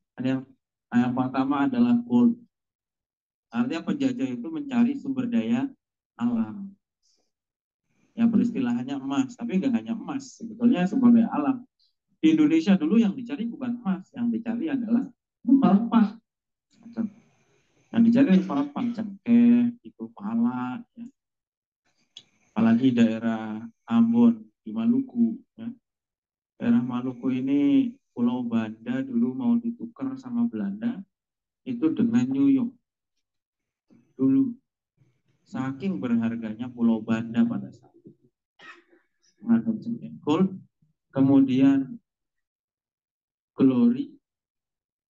adalah gold. Artinya penjajah itu mencari sumber daya alam. Ya peristilahannya emas, tapi nggak hanya emas, sebetulnya sumber daya alam. Di Indonesia dulu yang dicari bukan emas, yang dicari adalah rempah. Yang dicari rempah cengkeh, itu pala, ya. Apalagi daerah Ambon di Maluku, ya. Daerah Maluku ini Pulau Banda dulu mau ditukar sama Belanda itu dengan New York dulu, saking berharganya Pulau Banda pada saat itu. Mengandung cengkeh gold, kemudian glory,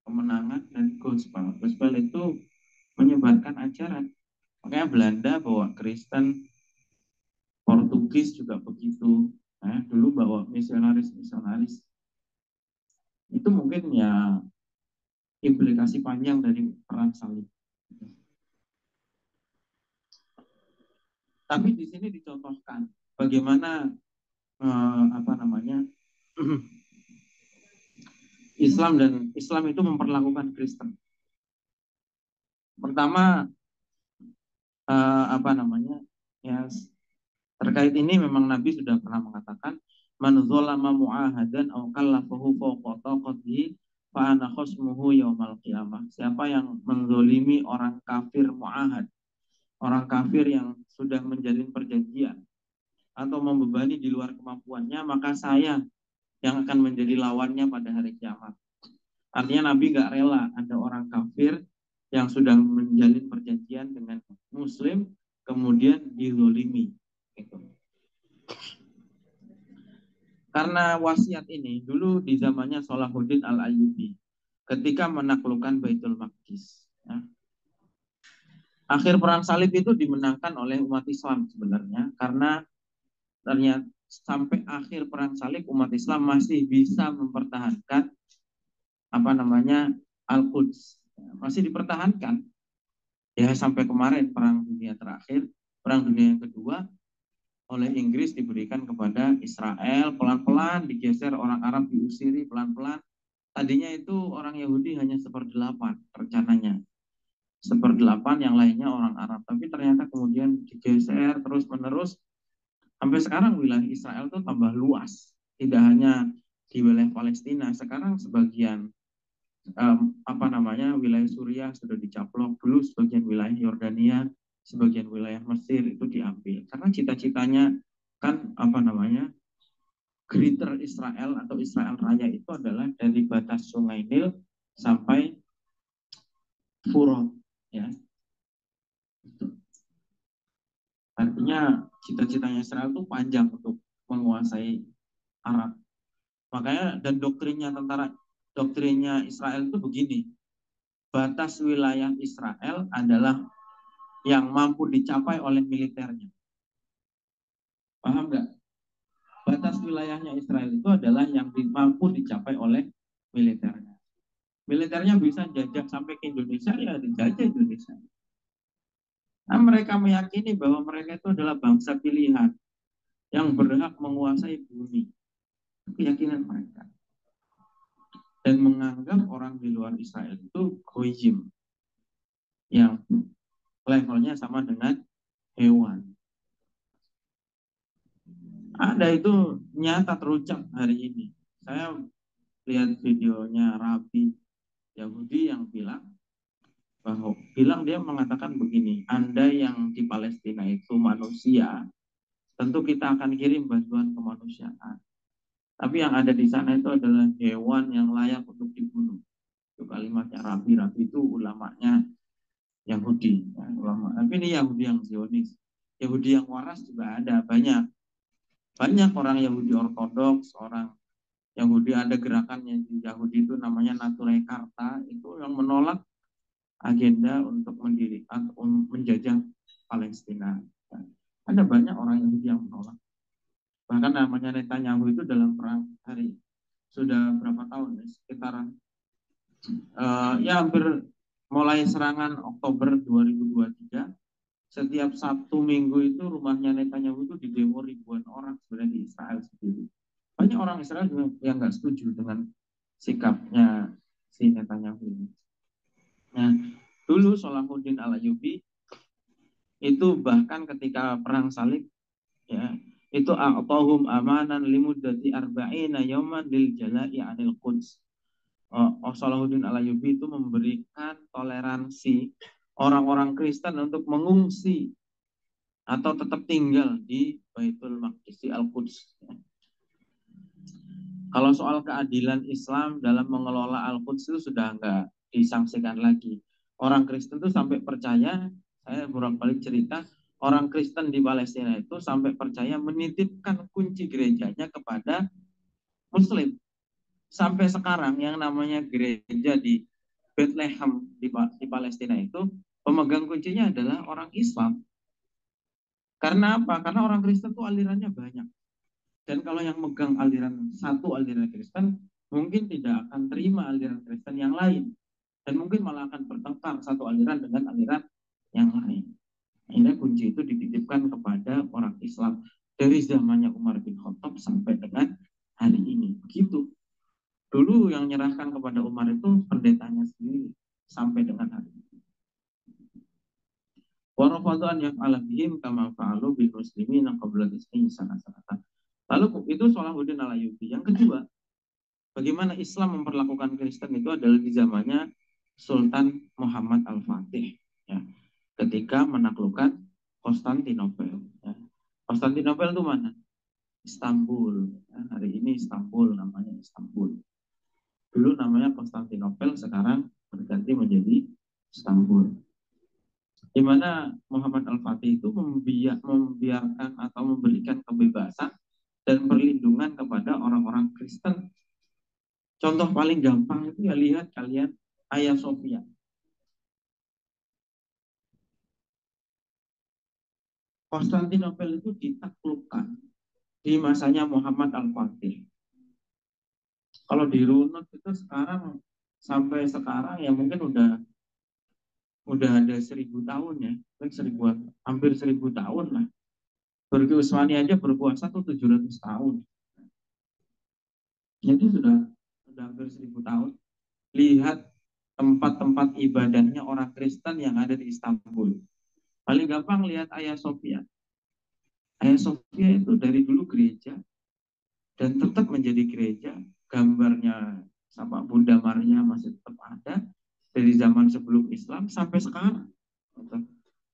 kemenangan, dan gospel. Gospel itu menyebarkan ajaran. Makanya Belanda bawa Kristen, Portugis juga begitu. Dulu bawa misionaris itu mungkin ya implikasi panjang dari perang salib. Tapi di sini dicontohkan bagaimana Islam itu memperlakukan Kristen. Pertama ya terkait ini memang Nabi sudah pernah mengatakan man dzalama mu'ahadan aw kallafahu fawqa taqatihi fa ana khasmuhu yaumal qiyamah. Siapa yang menzolimi orang kafir mu'ahad, orang kafir yang sudah menjalin perjanjian atau membebani di luar kemampuannya, maka saya yang akan menjadi lawannya pada hari kiamat. Artinya Nabi nggak rela ada orang kafir yang sudah menjalin perjanjian dengan Muslim kemudian dizolimi. Gitu. Karena wasiat ini dulu di zamannya Salahuddin Al-Ayyubi ketika menaklukkan Baitul Maqdis. Ya. Akhir perang salib itu dimenangkan oleh umat Islam sebenarnya karena ternyata sampai akhir perang salib umat Islam masih bisa mempertahankan Al-Quds, masih dipertahankan ya sampai kemarin perang dunia terakhir, perang dunia yang kedua oleh Inggris diberikan kepada Israel, pelan-pelan digeser, orang Arab diusiri pelan-pelan. Tadinya itu orang Yahudi hanya 1/8 rencananya, 1/8 yang lainnya orang Arab, tapi ternyata kemudian digeser terus menerus sampai sekarang wilayah Israel itu tambah luas, tidak hanya di wilayah Palestina, sekarang sebagian wilayah Suriah sudah dicaplok, dulu sebagian wilayah Yordania, sebagian wilayah Mesir itu diambil karena cita-citanya kan Greater Israel atau Israel Raya itu adalah dari batas Sungai Nil sampai Furat, ya. Artinya cita-citanya Israel itu panjang untuk menguasai Arab. Makanya dan doktrinnya Israel itu begini. Batas wilayah Israel adalah yang mampu dicapai oleh militernya. Paham nggak? Batas wilayahnya Israel itu adalah yang mampu dicapai oleh militernya. Militernya bisa jajah sampai ke Indonesia, ya dijajah Indonesia. Nah, mereka meyakini bahwa mereka itu adalah bangsa pilihan yang berhak menguasai bumi. Keyakinan mereka. Dan menganggap orang di luar Israel itu goyim, yang levelnya sama dengan hewan. Ada itu nyata terucap hari ini. Saya lihat videonya Rabi Yahudi yang dia mengatakan begini, Anda yang di Palestina itu manusia, tentu kita akan kirim bantuan kemanusiaan. Tapi yang ada di sana itu adalah hewan yang layak untuk dibunuh. Itu kalimatnya Rabi itu ulamanya Yahudi. Ya, ulama. Tapi ini Yahudi yang Zionis. Yahudi yang waras juga ada, banyak. Banyak orang Yahudi ortodoks, orang Yahudi, ada gerakan yang di Yahudi itu namanya Nature Karta, itu yang menolak agenda untuk menjajah Palestina. Ada banyak orang Yahudi yang menolak. Bahkan namanya Netanyahu itu dalam perang hari sudah berapa tahun ya, sekitar hampir mulai serangan Oktober 2023, setiap Sabtu Minggu itu rumahnya Netanyahu itu didemo ribuan orang sebenarnya di Israel sendiri. Banyak orang Israel yang nggak setuju dengan sikapnya si Netanyahu ini. Nah, dulu Salahuddin Al-Ayyubi itu bahkan ketika perang salib, ya, itu a'tahum amanan limuddati arba'ina yawman lil jala'i 'anil Quds. Salahuddin Al-Ayyubi itu memberikan toleransi orang-orang Kristen untuk mengungsi atau tetap tinggal di Baitul Maqdis, di Al-Quds. Kalau soal keadilan Islam dalam mengelola Al-Quds itu sudah nggak disangsikan lagi. Orang Kristen itu sampai percaya, saya bolak-balik cerita, orang Kristen di Palestina itu sampai percaya menitipkan kunci gerejanya kepada Muslim. Sampai sekarang yang namanya gereja di Bethlehem di Palestina itu pemegang kuncinya adalah orang Islam. Karena apa? Karena orang Kristen itu alirannya banyak. Dan kalau yang megang aliran satu aliran Kristen, mungkin tidak akan terima aliran Kristen yang lain. Dan mungkin malah akan bertengkar satu aliran dengan aliran yang lain. Akhirnya kunci itu dititipkan kepada orang Islam dari zamannya Umar bin Khattab sampai dengan hari ini. Begitu. Dulu yang menyerahkan kepada Umar itu pendetanya sendiri sampai dengan hari ini. Warafadu an yaf'ala bihim kama fa'alu bil muslimin qabla ismi sana-sanatan. Lalu itu Salahuddin Al-Ayyubi. Yang kedua, bagaimana Islam memperlakukan Kristen itu adalah di zamannya Sultan Muhammad Al-Fatih. Ya, ketika menaklukkan Konstantinopel. Ya. Konstantinopel itu mana? Istanbul. Ya, hari ini Istanbul, namanya Istanbul. Dulu namanya Konstantinopel, sekarang berganti menjadi Istanbul. Di mana Muhammad Al-Fatih itu membiarkan atau memberikan kebebasan dan perlindungan kepada orang-orang Kristen. Contoh paling gampang itu ya, lihat kalian Hagia Sophia. Konstantinopel itu ditaklukkan di masanya Muhammad Al-Fatih. Kalau dirunut itu sekarang sampai sekarang ya mungkin udah ada 1000 tahun ya, hampir 1000 tahun lah. Turki Utsmani aja berkuasa tuh 700 tahun. Jadi sudah hampir 1000 tahun. Lihat tempat-tempat ibadahnya orang Kristen yang ada di Istanbul. Paling gampang lihat Hagia Sophia. Hagia Sophia itu dari dulu gereja dan tetap menjadi gereja. Gambarnya sama Bunda Maria masih tetap ada dari zaman sebelum Islam sampai sekarang.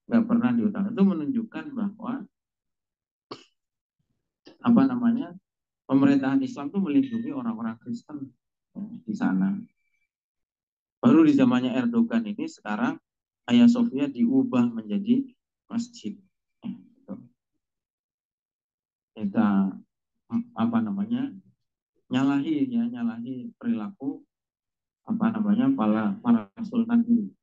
Nggak pernah diutang. Itu menunjukkan bahwa pemerintahan Islam itu melindungi orang-orang Kristen di sana. Baru di zamannya Erdogan ini sekarang Hagia Sophia diubah menjadi masjid. Kita nyalahi perilaku para sultan ini.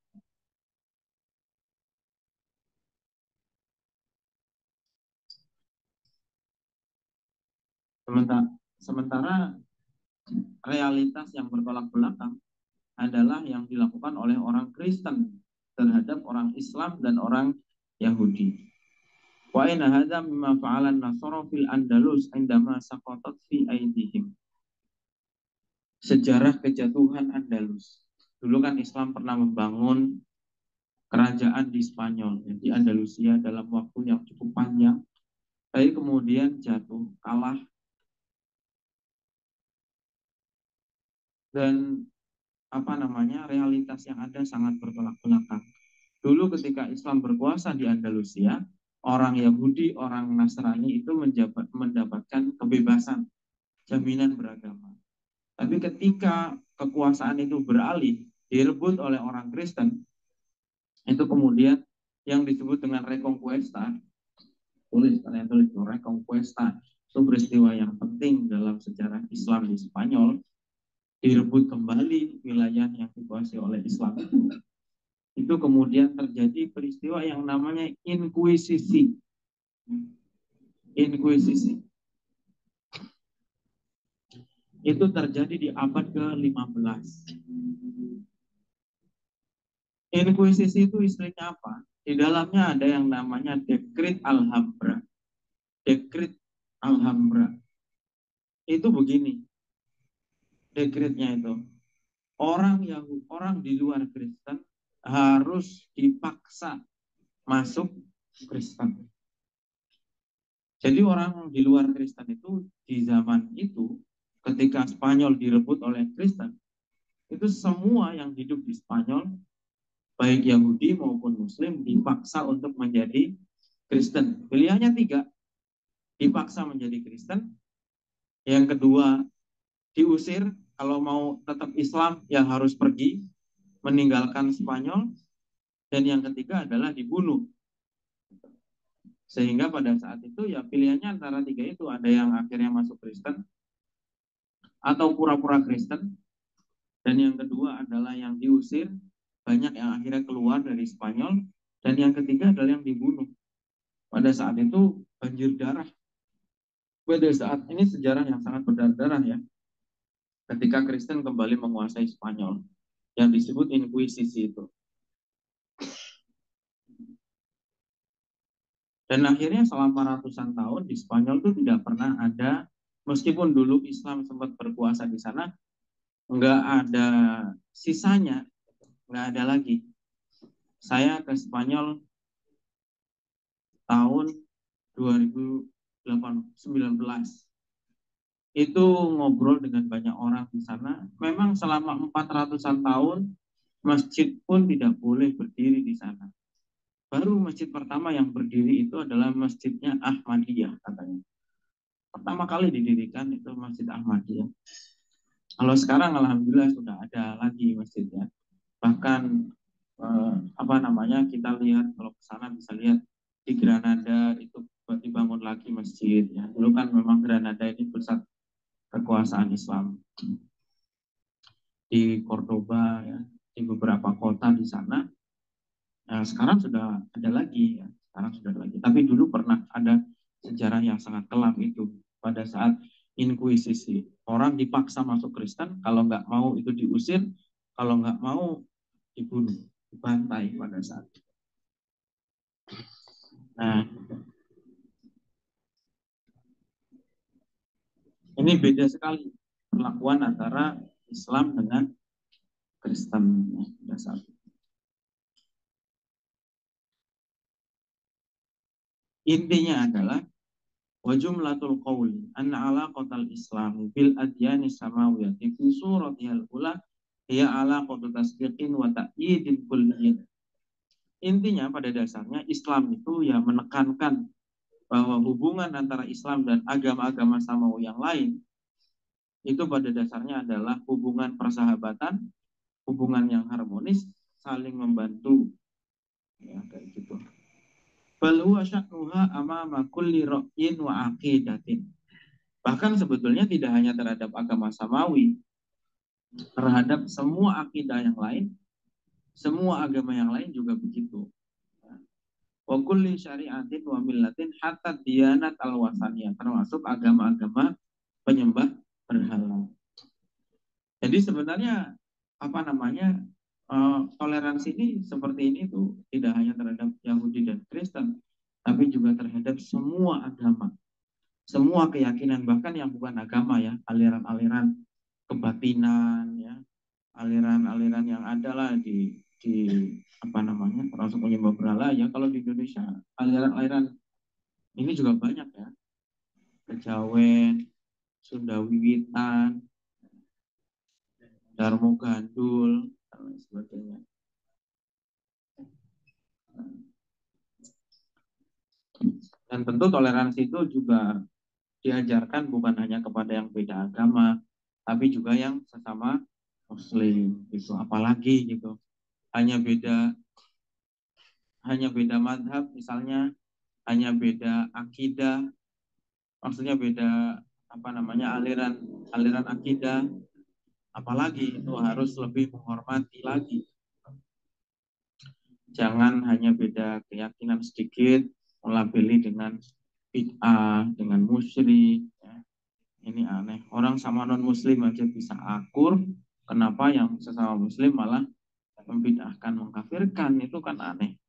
Sementara realitas yang bertolak belakang adalah yang dilakukan oleh orang Kristen terhadap orang Islam dan orang Yahudi. Wa inna hadza mimma fa'ala an-nasara fil Andalus indama saqatat fi aidihim. Sejarah kejatuhan Andalus. Dulu kan Islam pernah membangun kerajaan di Spanyol, di Andalusia dalam waktu yang cukup panjang. Tapi kemudian jatuh, kalah. Dan realitas yang ada sangat bertolak belakang. Dulu ketika Islam berkuasa di Andalusia, orang Yahudi, orang Nasrani itu mendapatkan kebebasan, jaminan beragama. Tapi ketika kekuasaan itu beralih, direbut oleh orang Kristen, itu kemudian yang disebut dengan reconquista, kalian tulis reconquista, itu peristiwa yang penting dalam sejarah Islam di Spanyol. Direbut kembali wilayah yang dikuasai oleh Islam itu kemudian terjadi peristiwa yang namanya inkuisisi. Itu terjadi di abad ke-15. Inkuisisi itu istilahnya apa? Di dalamnya ada yang namanya Dekret Alhambra. Dekret Alhambra itu begini dekretnya itu, orang di luar Kristen harus dipaksa masuk Kristen. Jadi orang di luar Kristen itu di zaman itu ketika Spanyol direbut oleh Kristen, itu semua yang hidup di Spanyol baik Yahudi maupun Muslim dipaksa untuk menjadi Kristen. Pilihannya 3, dipaksa menjadi Kristen. Yang kedua, diusir. Kalau mau tetap Islam ya harus pergi meninggalkan Spanyol. Dan yang ketiga adalah dibunuh. Sehingga pada saat itu ya pilihannya antara 3 itu, ada yang akhirnya masuk Kristen atau pura-pura Kristen, dan yang kedua adalah yang diusir, banyak yang akhirnya keluar dari Spanyol, dan yang ketiga adalah yang dibunuh. Pada saat itu banjir darah Pada saat ini sejarah yang sangat berdarah-darah ya, ketika Kristen kembali menguasai Spanyol, yang disebut Inkuisisi itu. Dan akhirnya selama ratusan tahun di Spanyol itu tidak pernah ada, meskipun dulu Islam sempat berkuasa di sana, nggak ada sisanya, nggak ada lagi. Saya ke Spanyol tahun 2019 itu ngobrol dengan banyak orang di sana. Memang selama 400-an tahun masjid pun tidak boleh berdiri di sana. Baru masjid pertama yang berdiri itu adalah masjidnya Ahmadiyah katanya. Pertama kali didirikan itu Masjid Ahmadiyah. Kalau sekarang alhamdulillah sudah ada lagi masjidnya. Bahkan apa namanya, kita lihat kalau ke sana bisa lihat di Granada itu dibangun lagi masjid ya. Dulu kan memang Granada ini pusat kekuasaan Islam. Di Cordoba ya, di beberapa kota di sana. Nah, sekarang sudah ada lagi ya. Sekarang sudah ada lagi. Tapi dulu pernah ada sejarah yang sangat kelam itu pada saat Inkuisisi. Orang dipaksa masuk Kristen, kalau nggak mau itu diusir, kalau nggak mau dibunuh, dibantai pada saat itu. Nah, ini beda sekali perlakuan antara Islam dengan Kristen ya, pada saat itu. Intinya adalah wa jumlatul qawli anna alaqatal islami bil adyani samawiyati fi suratihal ula hiya alaqatu tasdiqin wa ta'yidin kulliyyin. Intinya pada dasarnya Islam itu ya menekankan bahwa hubungan antara Islam dan agama-agama samawi yang lain itu pada dasarnya adalah hubungan persahabatan, hubungan yang harmonis, saling membantu ya kayak gitu. Bal huwa sya'nuha amama kulli ra'yin wa aqidatin. Bahkan sebetulnya tidak hanya terhadap agama samawi, terhadap semua akidah yang lain, semua agama yang lain juga begitu. Wa kulli syari'atin wa millatin hatta diyanat al-wasaniyah, termasuk agama-agama penyembah berhala. Jadi sebenarnya apa namanya, toleransi ini seperti ini tuh tidak hanya terhadap Yahudi dan Kristen, tapi juga terhadap semua agama, semua keyakinan, bahkan yang bukan agama ya, aliran-aliran kebatinan ya, aliran-aliran yang ada lah di apa namanya, termasuk penyembah berhala ya. Kalau di Indonesia aliran-aliran ini juga banyak ya, kejawen, Sunda Wiwitan, Darmo Gandul dan lain sebagainya. Dan tentu toleransi itu juga diajarkan bukan hanya kepada yang beda agama, tapi juga yang sesama Muslim itu, apalagi gitu. Hanya beda hanya beda madhab misalnya, hanya beda akidah, maksudnya beda apa namanya, aliran aliran akidah, apalagi itu harus lebih menghormati lagi. Jangan hanya beda keyakinan sedikit melabeli dengan bid'ah, dengan musyrik ya. Ini aneh, orang sama non muslim aja bisa akur, kenapa yang sesama muslim malah membid'ahkan, mengkafirkan? Itu kan aneh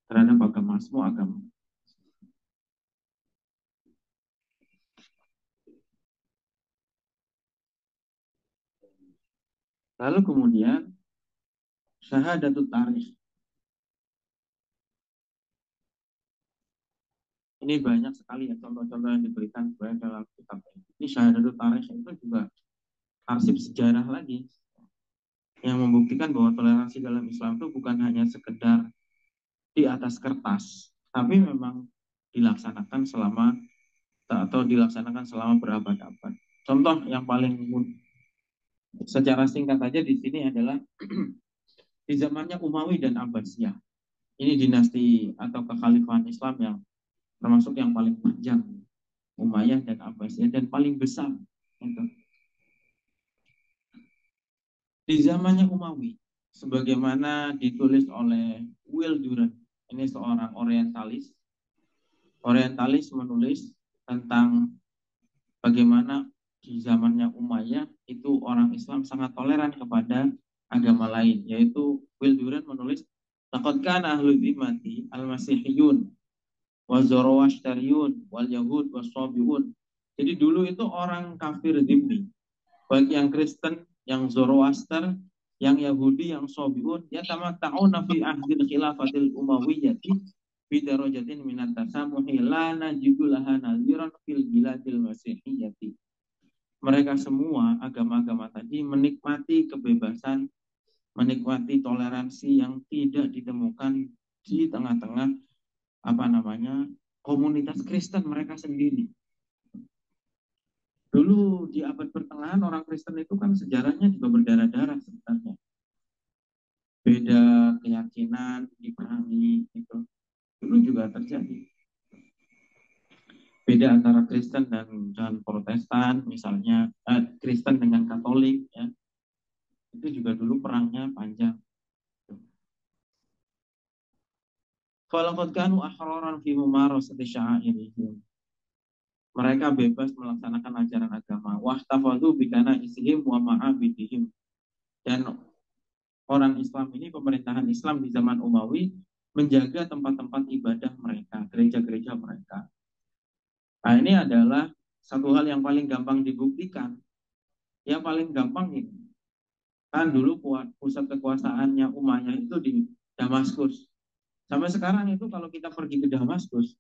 terhadap agama, semua agama. Lalu kemudian syahadatut tarikh. Ini banyak sekali ya contoh-contoh yang diberikan sebenarnya dalam kitab ini. Ini syahadatut tarikh itu juga arsip sejarah lagi yang membuktikan bahwa toleransi dalam Islam itu bukan hanya sekedar di atas kertas, tapi memang dilaksanakan selama berabad-abad. Contoh yang paling secara singkat aja di sini adalah di zamannya Umayyah dan Abbasiyah. Ini dinasti atau kekhalifahan Islam yang termasuk yang paling panjang, Umayyah dan Abbasiyah, dan paling besar. Gitu. Di zamannya Umayyah, sebagaimana ditulis oleh Will Durant, ini seorang orientalis, Orientalis menulis tentang bagaimana di zamannya Umayyah itu orang Islam sangat toleran kepada agama lain, yaitu Will Durant menulis laqad kana ahlul dhimmati al-masihiyun wa zoroastriyun wal yahud was-sabiun. Jadi dulu itu orang kafir dhimmi, baik yang Kristen, yang Zoroaster, yang Yahudi, yang Sabiun, ya tamatta'una fi ahdil khilafatil umawiyyati bidarajatin minat tasamuhi la najidu laha nadhiran fil biladil masihiyyati. Mereka semua agama-agama tadi menikmati kebebasan, menikmati toleransi yang tidak ditemukan di tengah-tengah komunitas Kristen mereka sendiri. Dulu di abad pertengahan orang Kristen itu kan sejarahnya juga berdarah-darah sebenarnya. Beda keyakinan, diperangi gitu. Dulu juga terjadi. Beda antara Kristen dan Protestan, misalnya Kristen dengan Katolik, ya. Itu juga dulu perangnya panjang. Falaqad kanu ahraran fi mumarasati sya'airihim. Mereka bebas melaksanakan ajaran agama. Wahtafadhu bikana isihim wa ma'abidihim. Dan orang Islam ini, pemerintahan Islam di zaman Umawi, menjaga tempat-tempat ibadah mereka, gereja-gereja mereka. Nah, ini adalah satu hal yang paling gampang dibuktikan. Yang paling gampang ini, kan dulu pusat kekuasaannya Umayyah itu di Damaskus. Sampai sekarang itu kalau kita pergi ke Damaskus,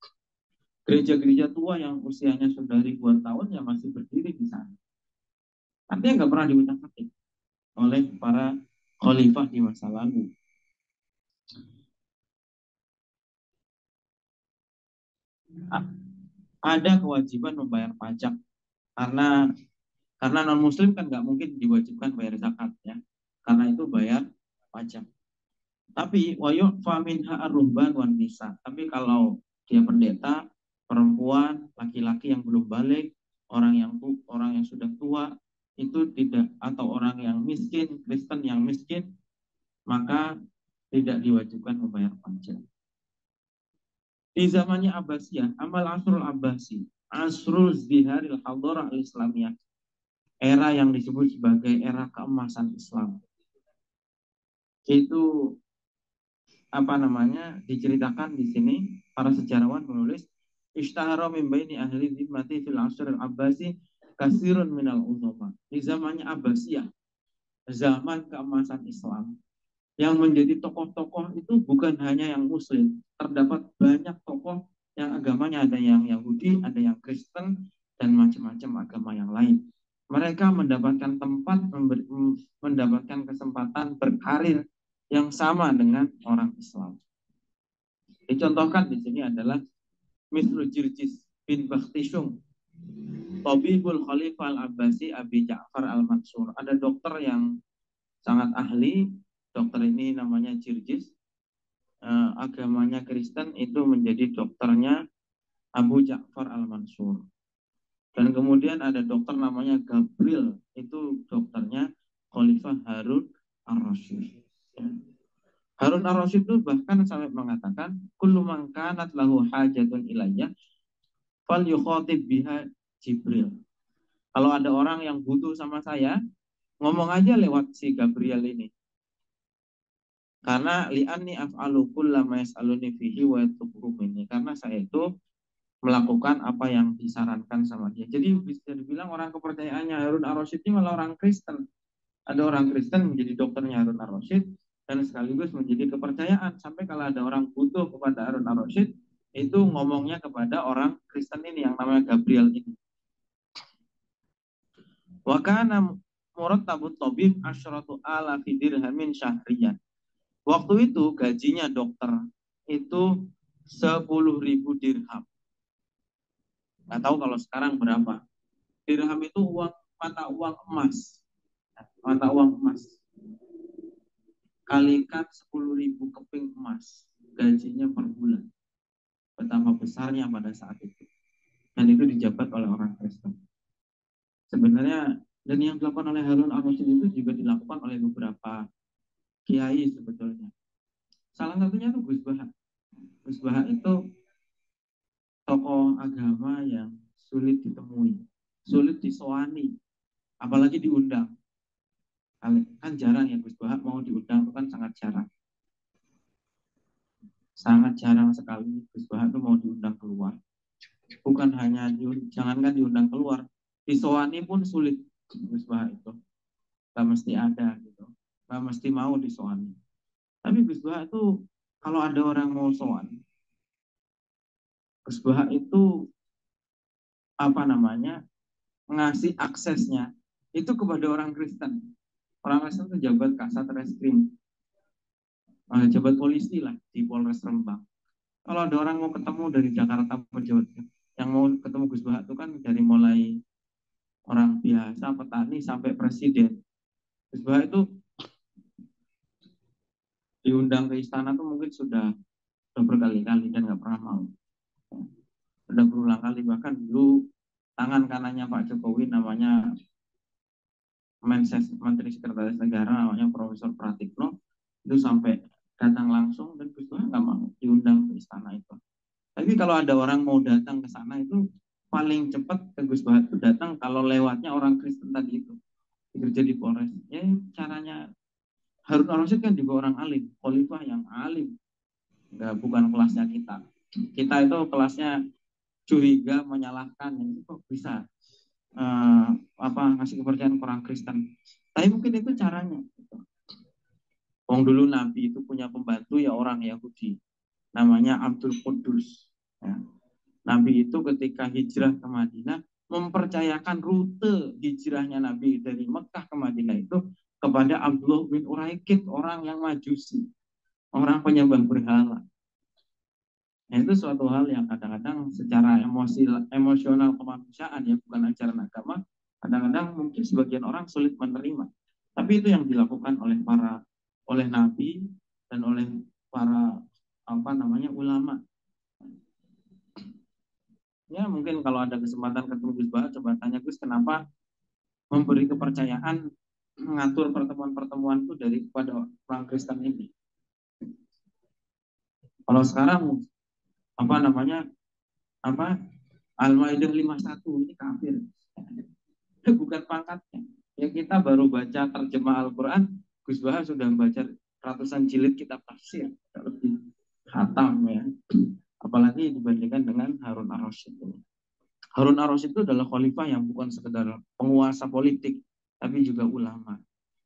gereja-gereja tua yang usianya sudah ribuan tahun yang masih berdiri di sana. Artinya nggak pernah diutak-atik oleh para khalifah di masa lalu. Ada kewajiban membayar pajak karena non muslim kan nggak mungkin diwajibkan bayar zakat, ya, karena itu bayar pajak. Tapi wayuk faminha ar-ruhban wan nisa. Tapi kalau dia pendeta, perempuan, laki-laki yang belum balik, orang yang sudah tua itu tidak, atau orang yang miskin, Kristen yang miskin, maka tidak diwajibkan membayar pajak. Di zamannya Abbasiyah, amal asrul Abbasi, asrul ziharil hadharah al-islamiyah, era yang disebut sebagai era keemasan Islam. Itu diceritakan di sini, para sejarawan menulis ishtahara min baini ahli dhimmati fil asr al-abbasi kasirun minal uzama. Di zamannya Abbasiyah, zaman keemasan Islam, yang menjadi tokoh-tokoh itu bukan hanya yang muslim, terdapat banyak tokoh yang agamanya ada yang Yahudi, ada yang Kristen, dan macam-macam agama yang lain. Mereka mendapatkan tempat, mendapatkan kesempatan berkarir yang sama dengan orang Islam. Dicontohkan di sini adalah Mislu Jirjis bin Bakhtishung, Tabibul Khalifah Al-Abbasi Abi Ja'far Al-Mansur. Ada dokter yang sangat ahli. Dokter ini namanya Jirjis. Agamanya Kristen, itu menjadi dokternya Abu Ja'far Al-Mansur. Dan kemudian ada dokter namanya Gabriel, itu dokternya Khalifah Harun Ar-Rasyid. Harun Ar-Rasyid itu bahkan sampai mengatakan, kullu man kanat lahu hajatun ilayya fal yukhatib biha Jibril. Kalau ada orang yang butuh sama saya, ngomong aja lewat si Gabriel ini. Karena li'anni af'alu kullama yas'aluni fihi wa yatlubuhu minni. Karena saya itu melakukan apa yang disarankan sama dia. Jadi bisa dibilang orang kepercayaannya Harun Ar-Rasyid ini malah orang Kristen. Ada orang Kristen menjadi dokternya Harun Ar-Rasyid dan sekaligus menjadi kepercayaan. Sampai kalau ada orang butuh kepada Harun Ar-Rasyid, itu ngomongnya kepada orang Kristen ini yang namanya Gabriel ini. Wa kana murattabut tabib asyratu ala fi dirhamin syahriyan. Waktu itu gajinya dokter itu 10.000 dirham. Nggak tahu kalau sekarang berapa. Dirham itu mata uang emas. Mata uang emas. Kalikan 10.000 keping emas. Gajinya per bulan. Betapa besarnya pada saat itu. Dan itu dijabat oleh orang Kristen. Sebenarnya, dan yang dilakukan oleh Harun Ar-Rasyid itu juga dilakukan oleh beberapa kiai sebetulnya. Salah satunya itu Gus Baha. Gus Baha itu tokoh agama yang sulit ditemui, sulit disowani, apalagi diundang. Kan jarang ya Gus Bahak mau diundang, itu kan sangat jarang sekali Gus Bahak itu mau diundang keluar. Bukan hanya jangankan diundang keluar, disowani pun sulit Gus Bahak itu. Gak mesti ada gitu, gak mesti mau disowani. Tapi Gus Bahak itu kalau ada orang mau sowan, Gus Bahak itu apa namanya ngasih aksesnya itu kepada orang Kristen. Orang Kristen itu jabat Kasat Reskrim, jabat polisi lah di Polres Rembang. Kalau ada orang mau ketemu dari Jakarta ke Jawa Timur, yang mau ketemu Gus Bahak itu kan dari mulai orang biasa, petani sampai presiden. Gus Bahak itu diundang ke istana tuh mungkin sudah berkali-kali dan nggak pernah mau. Sudah berulang kali, bahkan dulu tangan kanannya Pak Jokowi namanya Menteri Sekretaris Negara namanya Profesor Pratikno itu sampai datang langsung dan Gus Dur nggak mau diundang ke istana itu. Tapi kalau ada orang mau datang ke sana itu paling cepat ke Gus Dur itu datang kalau lewatnya orang Kristen tadi itu kerja di Polres. Ya caranya Harun Ar-Rasyid kan juga orang alim, khalifah yang alim, bukan kelasnya kita. Kita itu kelasnya curiga, menyalahkan, itu kok bisa ngasih kepercayaan ke orang Kristen. Tapi mungkin itu caranya. Wong dulu Nabi itu punya pembantu ya orang Yahudi, namanya Abdul Qudus. Ya. Nabi itu ketika hijrah ke Madinah mempercayakan rute hijrahnya Nabi dari Mekah ke Madinah itu kepada Abdullah bin Uraikid, orang yang majusi, orang penyembah berhala. Nah, itu suatu hal yang kadang-kadang secara emosional kemanusiaan ya, bukan ajaran agama, kadang-kadang mungkin sebagian orang sulit menerima. Tapi itu yang dilakukan oleh Nabi dan oleh para ulama. Ya mungkin kalau ada kesempatan ketemu Gus Bahak, coba tanya Gus kenapa memberi kepercayaan mengatur pertemuan-pertemuan itu kepada orang Kristen ini. Kalau sekarang Al-Maidah 51 ini kafir. Bukan pangkatnya. Ya kita baru baca terjemah Al-Quran, Gus Bahak sudah membaca ratusan jilid kitab tafsir, lebih khatam ya. Apalagi dibandingkan dengan Harun Ar-Rasyid. Harun Ar-Rasyid itu adalah khalifah yang bukan sekedar penguasa politik, tapi juga ulama.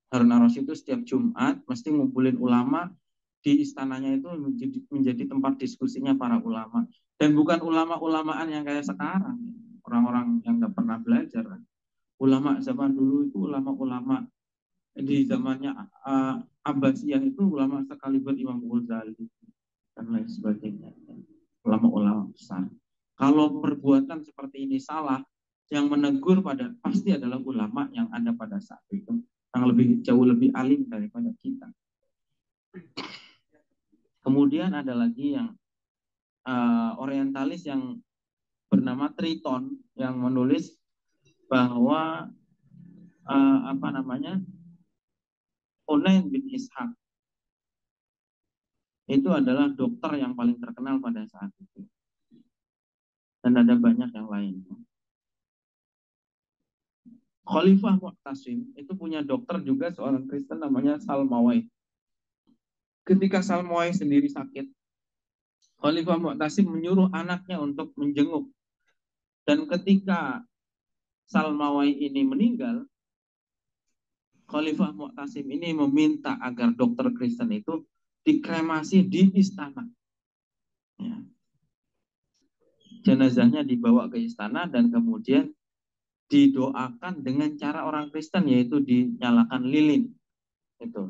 Harun Ar-Rasyid itu setiap Jumat mesti ngumpulin ulama di istananya itu menjadi tempat diskusinya para ulama. Dan bukan ulama-ulamaan yang kayak sekarang, orang-orang yang nggak pernah belajar. Ulama zaman dulu itu ulama-ulama di zamannya Abbasiyah itu ulama sekaliber Imam Ghazali dan lain sebagainya. Ulama-ulama besar. Kalau perbuatan seperti ini salah, yang menegur pasti adalah ulama yang ada pada saat itu, yang jauh lebih alim daripada kita. Kemudian ada lagi yang orientalis yang bernama Triton yang menulis bahwa Hunain bin Ishaq itu adalah dokter yang paling terkenal pada saat itu. Dan ada banyak yang lain. Khalifah Mu'tasim itu punya dokter juga seorang Kristen namanya Salmawai. Ketika Salmawai sendiri sakit, Khalifah Mu'tasim menyuruh anaknya untuk menjenguk. Dan ketika Salmawai ini meninggal, Khalifah Mu'tasim ini meminta agar dokter Kristen itu dikremasi di istana. Ya. Jenazahnya dibawa ke istana dan kemudian didoakan dengan cara orang Kristen, yaitu dinyalakan lilin. Itu.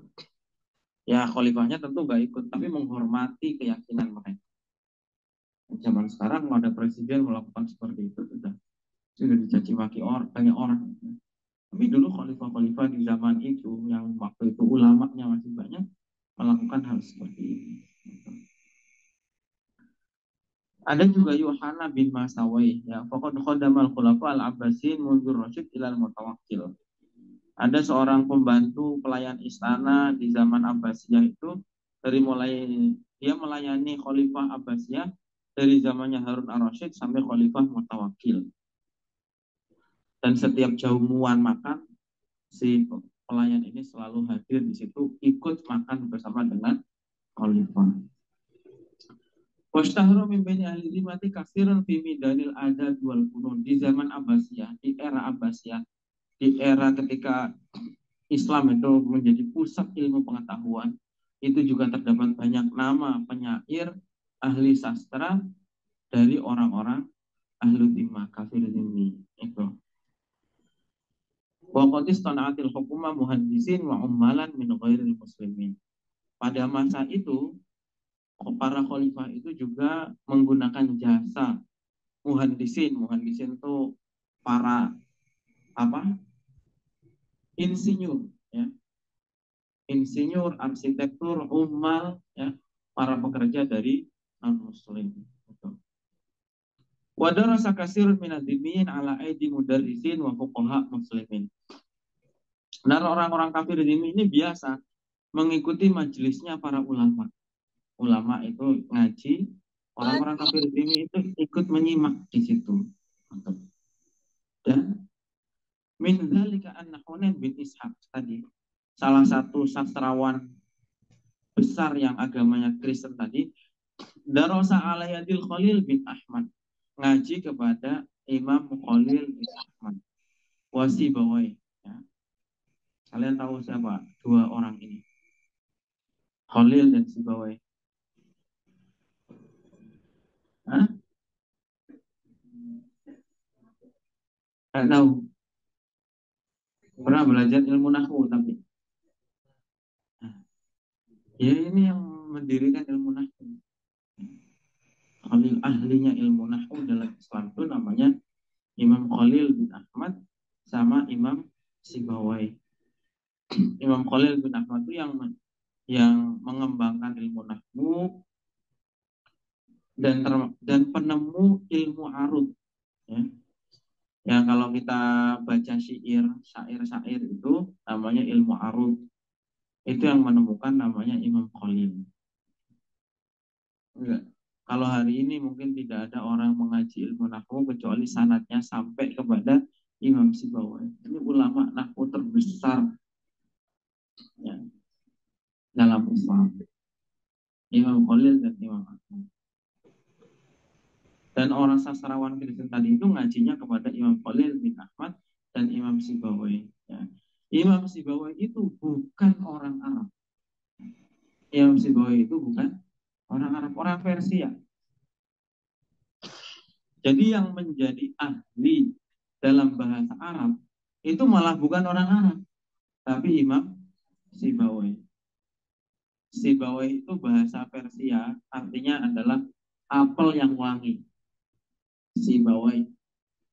Ya khalifahnya tentu gak ikut, tapi menghormati keyakinan mereka. Zaman sekarang kalau ada presiden melakukan seperti itu sudah dicaci maki banyak orang. Tapi dulu khalifah-khalifah di zaman itu yang waktu itu ulamanya masih banyak melakukan hal seperti ini. Ada juga Yohana bin Masawai, ya, faqad khadamal khulafa al-Abbasin mundur Rasyid ilal Mutawakkil. Ada seorang pembantu pelayan istana di zaman Abbasiyah itu dia melayani Khalifah Abbasiyah dari zamannya Harun ar-Rasyid sampai Khalifah Mutawakkil. Dan setiap jamuan makan, si pelayan ini selalu hadir di situ, ikut makan bersama dengan khalifah. Washtahara min baini ahli dhimati katsirun fi midanil adab wal funun. Di zaman Abbasiyah, di era Abbasiyah, di era ketika Islam itu menjadi pusat ilmu pengetahuan, itu juga terdapat banyak nama penyair, ahli sastra dari orang-orang ahlu dhimah, kafir dhimmi itu. Wa qad istana'atil hukuma muhandisin wa ummalan min ghairil muslimin. Pada masa itu para khalifah itu juga menggunakan jasa muhandisin. Muhandisin itu para apa? Insinyur, ya. Insinyur, arsitektur, ummal, ya, para pekerja dari non-muslim. Wa darasa katsirun minadh-dhimmiyin ala aidi mudarrisin wa fuqaha muslimin. Dan orang-orang kafir ini biasa mengikuti majelisnya para ulama. Ulama itu ngaji, orang-orang kafir ini itu ikut menyimak di situ. Dan min dzalika anna Hunain bin Ishaq tadi, salah satu sastrawan besar yang agamanya Kristen tadi, darasa alayadil Khalil bin Ahmad, ngaji kepada Imam Khalil bin Ahmad Wasibawai, ya. Kalian tahu siapa dua orang ini, Khalil dan Sibawai? Hah? Nggak tahu. Pernah belajar ilmu nahwu tapi ya ini yang mendirikan ilmu nahwu. Khalil, ahlinya ilmu nahwu dalam Islam itu namanya Imam Khalil bin Ahmad sama Imam Sibawai. Imam Khalil bin Ahmad itu yang mengembangkan ilmu nahwu dan penemu ilmu arud, ya. Ya kalau kita baca syair itu namanya ilmu arud. Itu yang menemukan namanya Imam Khalil. Enggak. Kalau hari ini mungkin tidak ada orang mengaji ilmu nahwu kecuali sanadnya sampai kepada Imam Sibawai. Ini ulama nahwu terbesar, ya, dalam Islam. Imam Khalil dan Imam Ahmad. Dan orang sastrawan Kristen tadi itu ngajinya kepada Imam Khalil bin Ahmad dan Imam Sibawai. Ya. Imam Sibawai itu bukan orang Arab. Imam Sibawai itu bukan orang Arab, orang Persia. Jadi yang menjadi ahli dalam bahasa Arab itu malah bukan orang Arab, tapi Imam Sibawai. Sibawai itu bahasa Persia, artinya adalah apel yang wangi. Sibawai,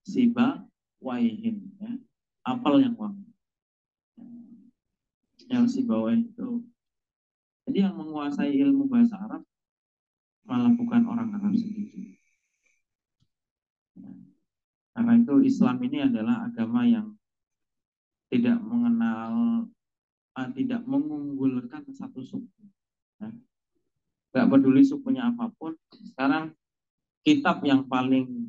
Sibawaihin, ya, apel yang wangi. Yang Sibawai itu. Jadi yang menguasai ilmu bahasa Arab malah bukan orang Arab sendiri. Karena itu Islam ini adalah agama yang tidak mengenal, tidak mengunggulkan satu suku. Ya. Gak peduli sukunya apapun. Sekarang kitab yang paling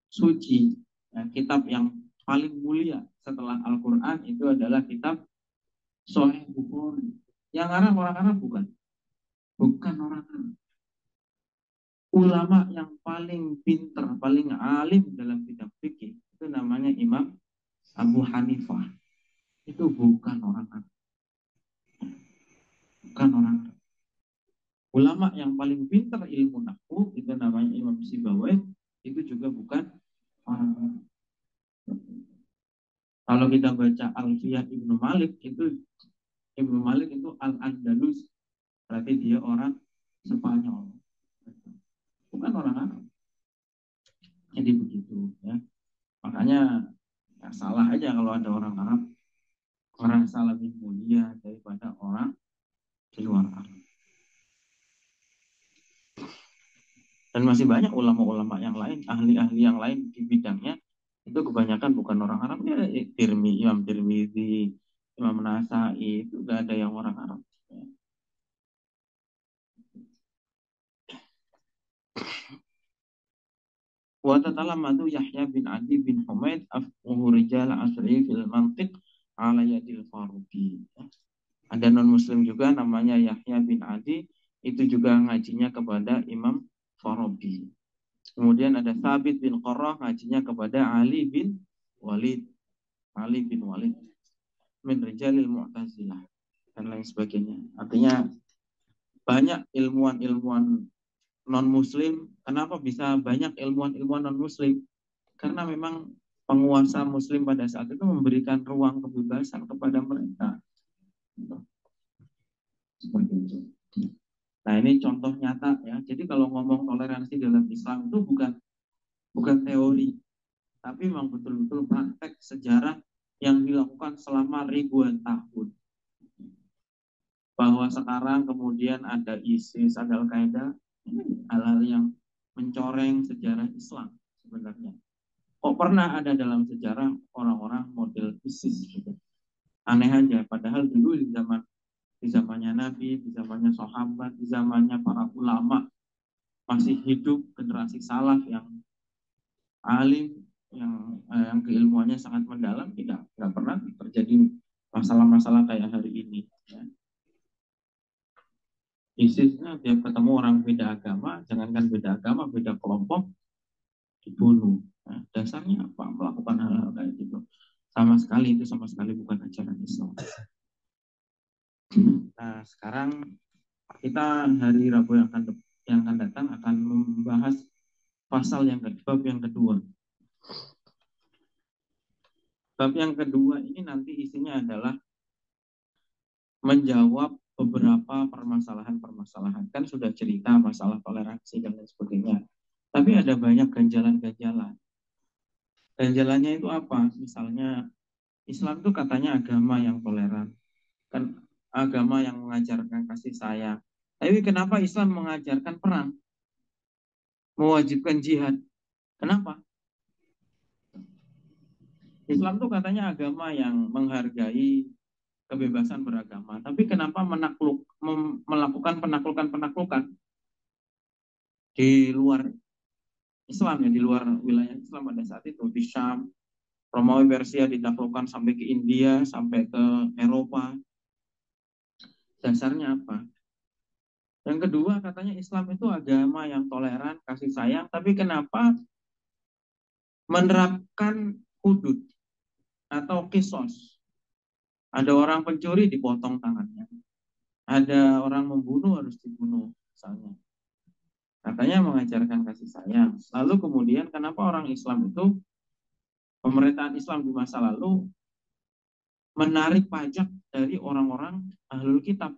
suci, ya, kitab yang paling mulia setelah Al-Quran itu adalah kitab Sahih Bukhari. Yang Arab orang Arab bukan orang Arab. Ulama yang paling pinter, paling alim dalam bidang fikih itu namanya Imam Abu Hanifah. Itu bukan orang Arab. Bukan orang Arab. Ulama yang paling pinter ilmu nahwu itu namanya Imam Sibawai. Itu juga bukan orang Arab. Kalau kita baca Alfiyah Ibnu Malik itu Al-Andalus, berarti dia orang Spanyol, bukan orang Arab. Jadi begitu, ya. Makanya ya, salah aja kalau ada orang Arab merasa lebih mulia daripada orang di luar Arab. Dan masih banyak ulama-ulama yang lain, ahli-ahli yang lain di bidangnya itu kebanyakan bukan orang Arab. Ya, Imam Tirmidzi, Imam Nasai itu gak ada yang orang Arab. Wa tatalamadu Yahya bin Adi bin Humaid afqahu rijal asri fil mantiq ala yadil Farabi. Ada non-muslim juga namanya Yahya bin Adi, itu juga ngajinya kepada Imam Farabi. Kemudian ada Thabit bin Qurrah, ngajinya kepada Ali bin Walid. Ali bin Walid min rijalil Mu'tazilah dan lain sebagainya. Artinya banyak ilmuwan-ilmuwan non-muslim. Kenapa bisa banyak ilmuwan-ilmuwan non-muslim? Karena memang penguasa muslim pada saat itu memberikan ruang kebebasan kepada mereka. Seperti itu. Nah, ini contoh nyata ya. Jadi kalau ngomong toleransi dalam Islam itu bukan teori, tapi memang betul-betul praktek sejarah yang dilakukan selama ribuan tahun. Bahwa sekarang kemudian ada ISIS, ada Al-Qaeda, ini hal-hal yang mencoreng sejarah Islam sebenarnya. Kok pernah ada dalam sejarah orang-orang model ISIS gitu. Aneh aja, padahal dulu di zamannya Nabi, di zamannya sahabat, di zamannya para ulama masih hidup generasi salaf yang alim, yang keilmuannya sangat mendalam, tidak pernah terjadi masalah-masalah kayak hari ini. Ya. ISISnya tiap ketemu orang beda agama, jangankan beda agama, beda kelompok, dibunuh. Nah, dasarnya apa? Melakukan hal-hal kayak gitu. Sama sekali bukan ajaran Islam. Nah, sekarang kita hari Rabu yang akan datang akan membahas pasal bab yang kedua. Bab yang kedua ini nanti isinya adalah menjawab beberapa permasalahan-permasalahan. Kan sudah cerita masalah toleransi dan lain sebagainya. Tapi ada banyak ganjalan-ganjalan. Ganjalannya itu apa? Misalnya Islam itu katanya agama yang toleran. Kan agama yang mengajarkan kasih sayang. Tapi kenapa Islam mengajarkan perang? Mewajibkan jihad. Kenapa? Islam itu katanya agama yang menghargai kebebasan beragama. Tapi kenapa melakukan penaklukan di luar Islam ya, di luar wilayah Islam pada saat itu, di Syam, Romawi Persia ditaklukkan sampai ke India, sampai ke Eropa. Dasarnya apa? Yang kedua, katanya Islam itu agama yang toleran, kasih sayang, tapi kenapa menerapkan hudud atau kisos? Ada orang pencuri dipotong tangannya. Ada orang membunuh harus dibunuh, misalnya. Katanya mengajarkan kasih sayang. Lalu kemudian kenapa orang Islam itu, pemerintahan Islam di masa lalu menarik pajak dari orang-orang ahlul kitab?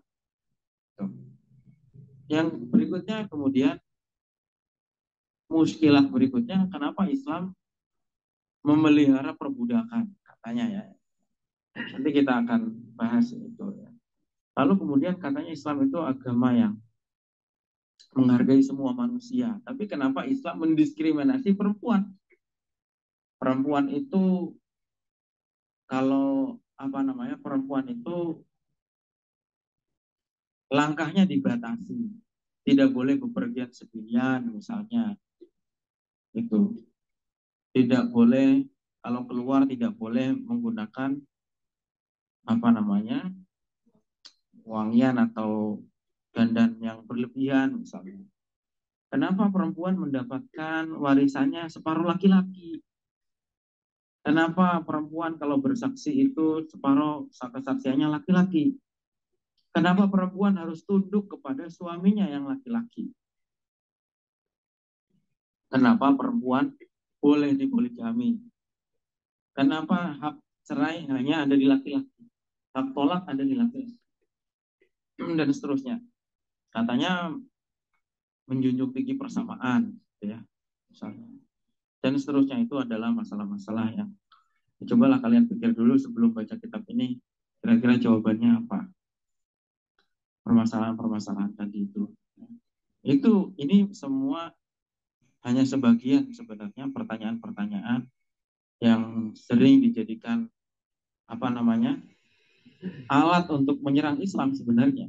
Yang berikutnya kemudian, muskilah berikutnya, kenapa Islam memelihara perbudakan? Katanya ya. Nanti kita akan bahas itu ya. Lalu kemudian katanya Islam itu agama yang menghargai semua manusia. Tapi kenapa Islam mendiskriminasi perempuan? Perempuan itu kalau perempuan itu langkahnya dibatasi. Tidak boleh bepergian sendirian misalnya. Itu. Tidak boleh, kalau keluar tidak boleh menggunakan wangian atau dandan yang berlebihan misalnya. Kenapa perempuan mendapatkan warisannya separuh laki-laki? Kenapa perempuan kalau bersaksi itu separuh kesaksiannya laki-laki? Kenapa perempuan harus tunduk kepada suaminya yang laki-laki? Kenapa perempuan boleh dipoligami? Kenapa hak cerai hanya ada di laki-laki? Hak tolak ada di laki-laki. Dan seterusnya. Katanya menjunjung tinggi persamaan, ya, misalnya. Dan seterusnya itu adalah masalah-masalah yang cobalah kalian pikir dulu sebelum baca kitab ini, kira-kira jawabannya apa? Permasalahan-permasalahan tadi itu. Ini semua hanya sebagian sebenarnya pertanyaan-pertanyaan yang sering dijadikan alat untuk menyerang Islam sebenarnya.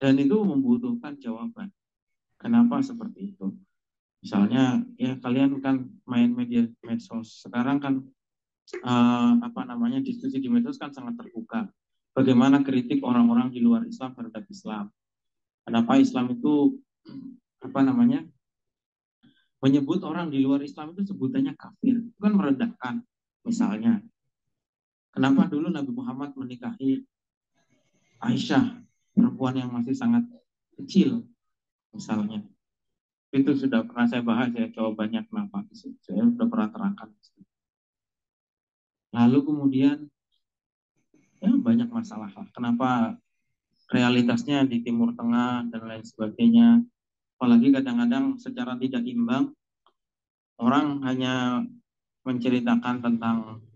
Dan itu membutuhkan jawaban. Kenapa seperti itu? Misalnya ya kalian kan main media medsos sekarang kan diskusi di medsos kan sangat terbuka. Bagaimana kritik orang-orang di luar Islam terhadap Islam? Kenapa Islam itu menyebut orang di luar Islam itu sebutannya kafir? Itu kan merendahkan. Misalnya, kenapa dulu Nabi Muhammad menikahi Aisyah, perempuan yang masih sangat kecil, misalnya? Itu sudah pernah saya bahas ya jawabannya kenapa. Saya sudah pernah terangkan. Lalu kemudian ya banyak masalah lah. Kenapa realitasnya di Timur Tengah dan lain sebagainya. Apalagi kadang-kadang secara tidak imbang orang hanya menceritakan tentang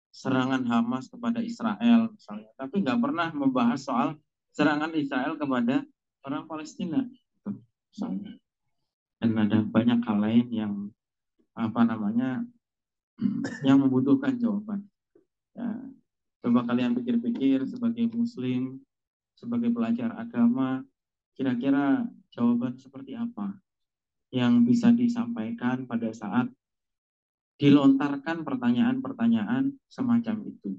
serangan Hamas kepada Israel misalnya, tapi nggak pernah membahas soal serangan Israel kepada orang Palestina, misalnya. Dan ada banyak hal lain yang yang membutuhkan jawaban. Ya, coba kalian pikir-pikir sebagai Muslim, sebagai pelajar agama, kira-kira jawaban seperti apa yang bisa disampaikan pada saat dilontarkan pertanyaan-pertanyaan semacam itu.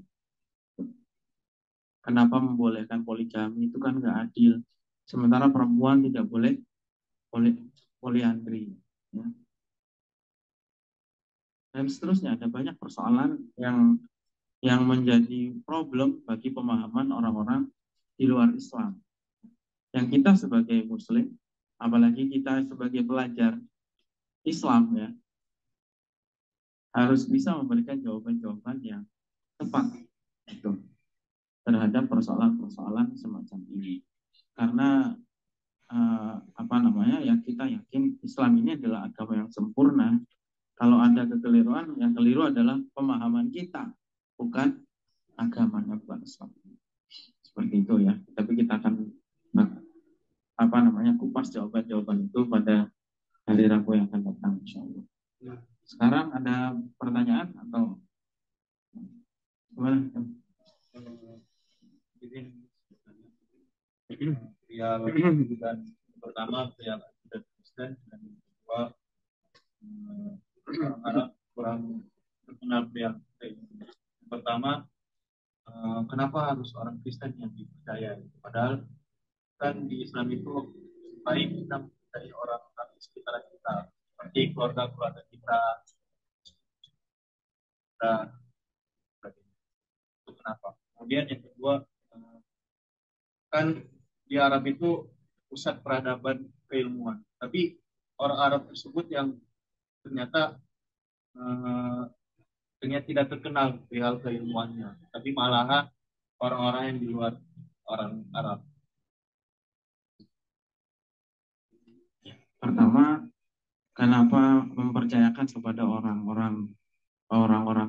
Kenapa membolehkan poligami itu kan nggak adil. Sementara perempuan tidak boleh poliandri. Ya. Dan seterusnya ada banyak persoalan yang menjadi problem bagi pemahaman orang-orang di luar Islam. Yang kita sebagai Muslim, apalagi kita sebagai pelajar Islam ya, harus bisa memberikan jawaban-jawaban yang tepat itu terhadap persoalan-persoalan semacam ini. Karena kita yakin Islam ini adalah agama yang sempurna. Kalau ada kekeliruan, yang keliru adalah pemahaman kita, bukan agamanya, bukan Islam. Seperti itu ya. Tapi kita akan kupas jawaban-jawaban itu pada hari Rabu yang akan datang, insya Allah. Sekarang ada pertanyaan atau gimana? Real dan pertama real dan Kristen, dan kedua orang-orang kurang terkenal real. Pertama, kenapa harus orang Kristen yang dipercaya? Padahal kan di Islam itu baik kita dari orang-orang di sekitar kita, seperti keluarga-keluarga kita. Itu kenapa? Kemudian yang kedua, kan di Arab itu pusat peradaban keilmuan. Tapi orang Arab tersebut yang ternyata tidak terkenal perihal keilmuannya, tapi malahan orang-orang yang di luar orang Arab. Pertama, kenapa mempercayakan kepada orang-orang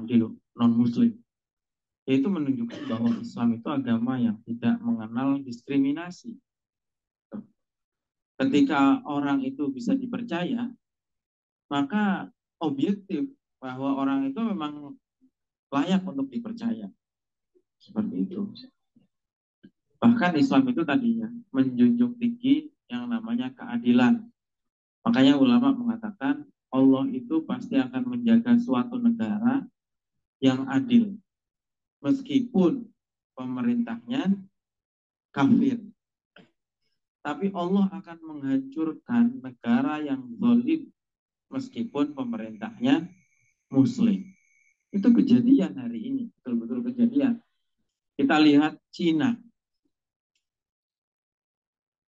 di non-Muslim? Yaitu menunjukkan bahwa Islam itu agama yang tidak mengenal diskriminasi. Ketika orang itu bisa dipercaya, maka objektif bahwa orang itu memang layak untuk dipercaya. Seperti itu. Bahkan Islam itu tadinya menjunjung tinggi yang namanya keadilan. Makanya ulama mengatakan Allah itu pasti akan menjaga suatu negara yang adil. Meskipun pemerintahnya kafir. Tapi Allah akan menghancurkan negara yang zalim meskipun pemerintahnya Muslim. Itu kejadian hari ini, betul-betul kejadian. Kita lihat Cina.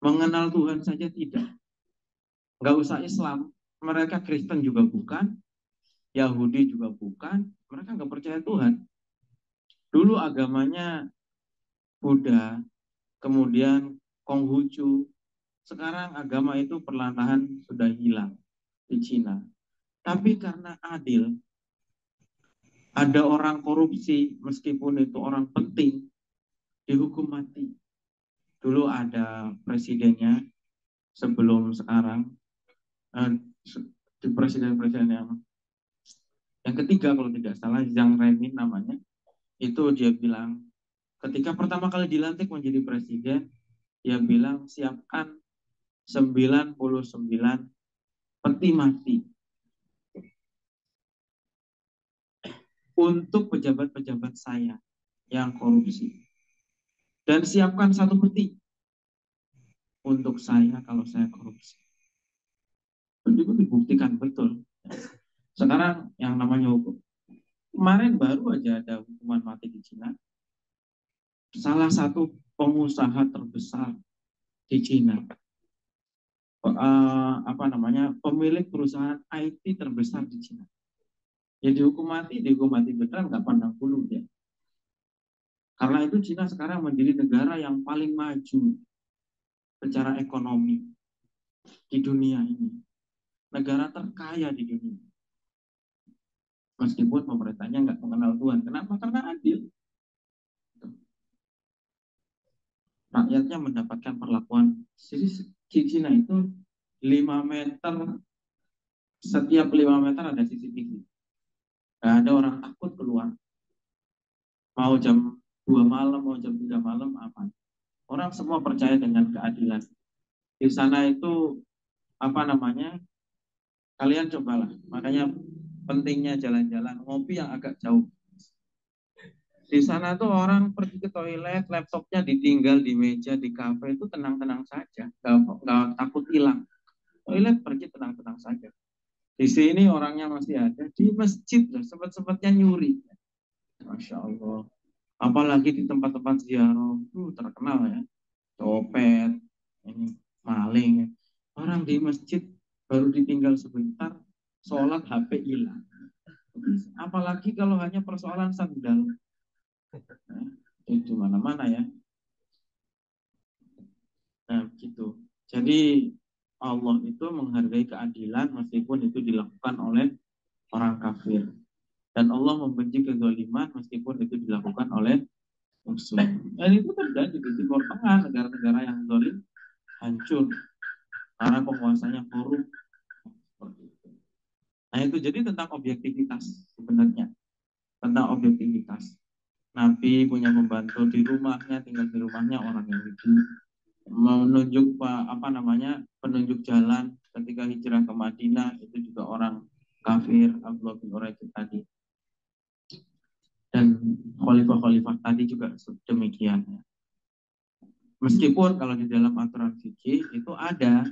Mengenal Tuhan saja tidak. Nggak usah Islam. Mereka Kristen juga bukan. Yahudi juga bukan. Mereka nggak percaya Tuhan. Dulu agamanya Buddha, kemudian Konghucu. Sekarang agama itu perlahan-lahan sudah hilang di Cina. Tapi karena adil, ada orang korupsi, meskipun itu orang penting, dihukum mati. Dulu ada presidennya, sebelum sekarang, presiden-presiden yang ketiga kalau tidak salah, Zhang Remin namanya, itu dia bilang, ketika pertama kali dilantik menjadi presiden, dia bilang siapkan peti mati untuk pejabat-pejabat saya yang korupsi. Dan siapkan satu peti untuk saya kalau saya korupsi. Itu dibuktikan betul. Sekarang yang namanya hukum. Kemarin baru aja ada hukuman mati di Cina. Salah satu pengusaha terbesar di Cina, pemilik perusahaan IT terbesar di Cina. Ya dihukum mati beneran nggak pandang bulu ya. Karena itu Cina sekarang menjadi negara yang paling maju secara ekonomi di dunia ini. Negara terkaya di dunia. Meskipun pemerintahnya nggak mengenal Tuhan. Kenapa? Karena adil. Rakyatnya mendapatkan perlakuan. Jadi di Cina itu 5 meter, setiap 5 meter ada CCTV. Nggak ada orang takut keluar. Mau jam 2 malam, mau jam 3 malam, apa. Orang semua percaya dengan keadilan. Di sana itu, kalian cobalah. Makanya pentingnya jalan-jalan, ngopi yang agak jauh. Di sana tuh orang pergi ke toilet, laptopnya ditinggal di meja, di kafe, itu tenang-tenang saja. Nggak takut hilang. Toilet pergi tenang-tenang saja. Di sini orangnya masih ada. Di masjid, sempat-sempatnya nyuri. Masya Allah. Apalagi di tempat-tempat ziarah, terkenal ya, copet, ini maling. Orang di masjid baru ditinggal sebentar, sholat HP hilang. Apalagi kalau hanya persoalan sandal, itu mana-mana ya. Nah, gitu. Jadi Allah itu menghargai keadilan meskipun itu dilakukan oleh orang kafir. Dan Allah membenci kezaliman meskipun itu dilakukan oleh muslim. Dan itu terjadi di Timur Tengah, negara-negara yang zalim hancur karena penguasanya korup. Nah itu jadi tentang objektivitas sebenarnya, tentang objektivitas. Nabi punya pembantu di rumahnya, tinggal di rumahnya orang Yahudi, menunjuk penunjuk jalan ketika hijrah ke Madinah itu juga orang kafir, Abdullah bin Uraikid tadi. Dan khalifah-khalifah tadi juga demikian. Meskipun kalau di dalam aturan fikih itu ada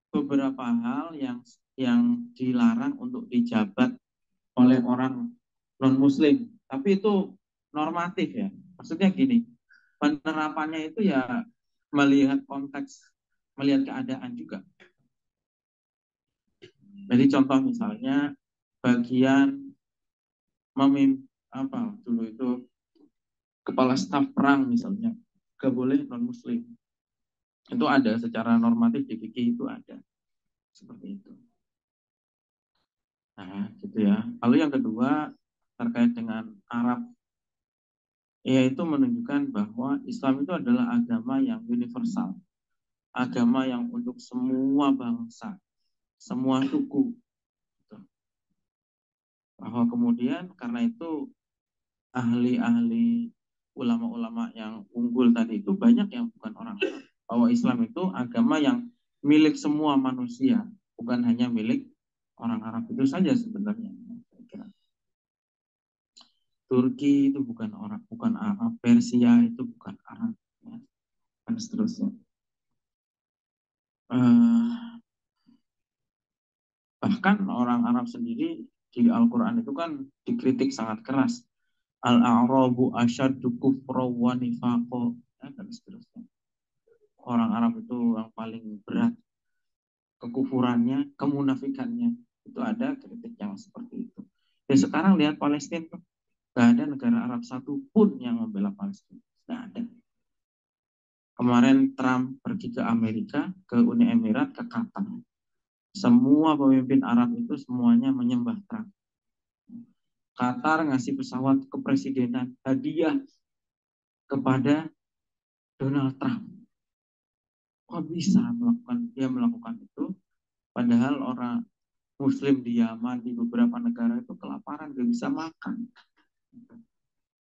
beberapa hal yang dilarang untuk dijabat oleh orang non Muslim, tapi itu normatif ya. Maksudnya gini, penerapannya itu ya melihat konteks, melihat keadaan juga. Jadi contoh misalnya bagian dulu itu kepala staf perang misalnya, gak boleh non Muslim. Itu ada secara normatif di fikih itu ada seperti itu. Nah, gitu ya. Lalu yang kedua terkait dengan Arab, yaitu menunjukkan bahwa Islam itu adalah agama yang universal, agama yang untuk semua bangsa, semua suku. Bahwa kemudian karena itu ahli-ahli ulama-ulama yang unggul tadi itu banyak yang bukan orang Arab. Bahwa Islam itu agama yang milik semua manusia, bukan hanya milik orang Arab itu saja sebenarnya. Turki itu bukan Arab, Persia itu bukan Arab, ya, dan seterusnya. Bahkan orang Arab sendiri di Al-Quran itu kan dikritik sangat keras. Al-A'rabu asyaddu kufra wa nifaqo, ya, dan seterusnya. Orang Arab itu yang paling berat kekufurannya, kemunafikannya. Itu ada kritik yang seperti itu. Dan sekarang lihat Palestina, gak ada negara Arab satu pun yang membela Palestina. Gak ada. Kemarin Trump pergi ke Amerika, ke Uni Emirat, ke Qatar. Semua pemimpin Arab itu semuanya menyembah Trump. Qatar ngasih pesawat kepresidenan hadiah kepada Donald Trump. Kok bisa melakukan itu? Padahal orang Muslim di Yaman, di beberapa negara itu kelaparan, gak bisa makan.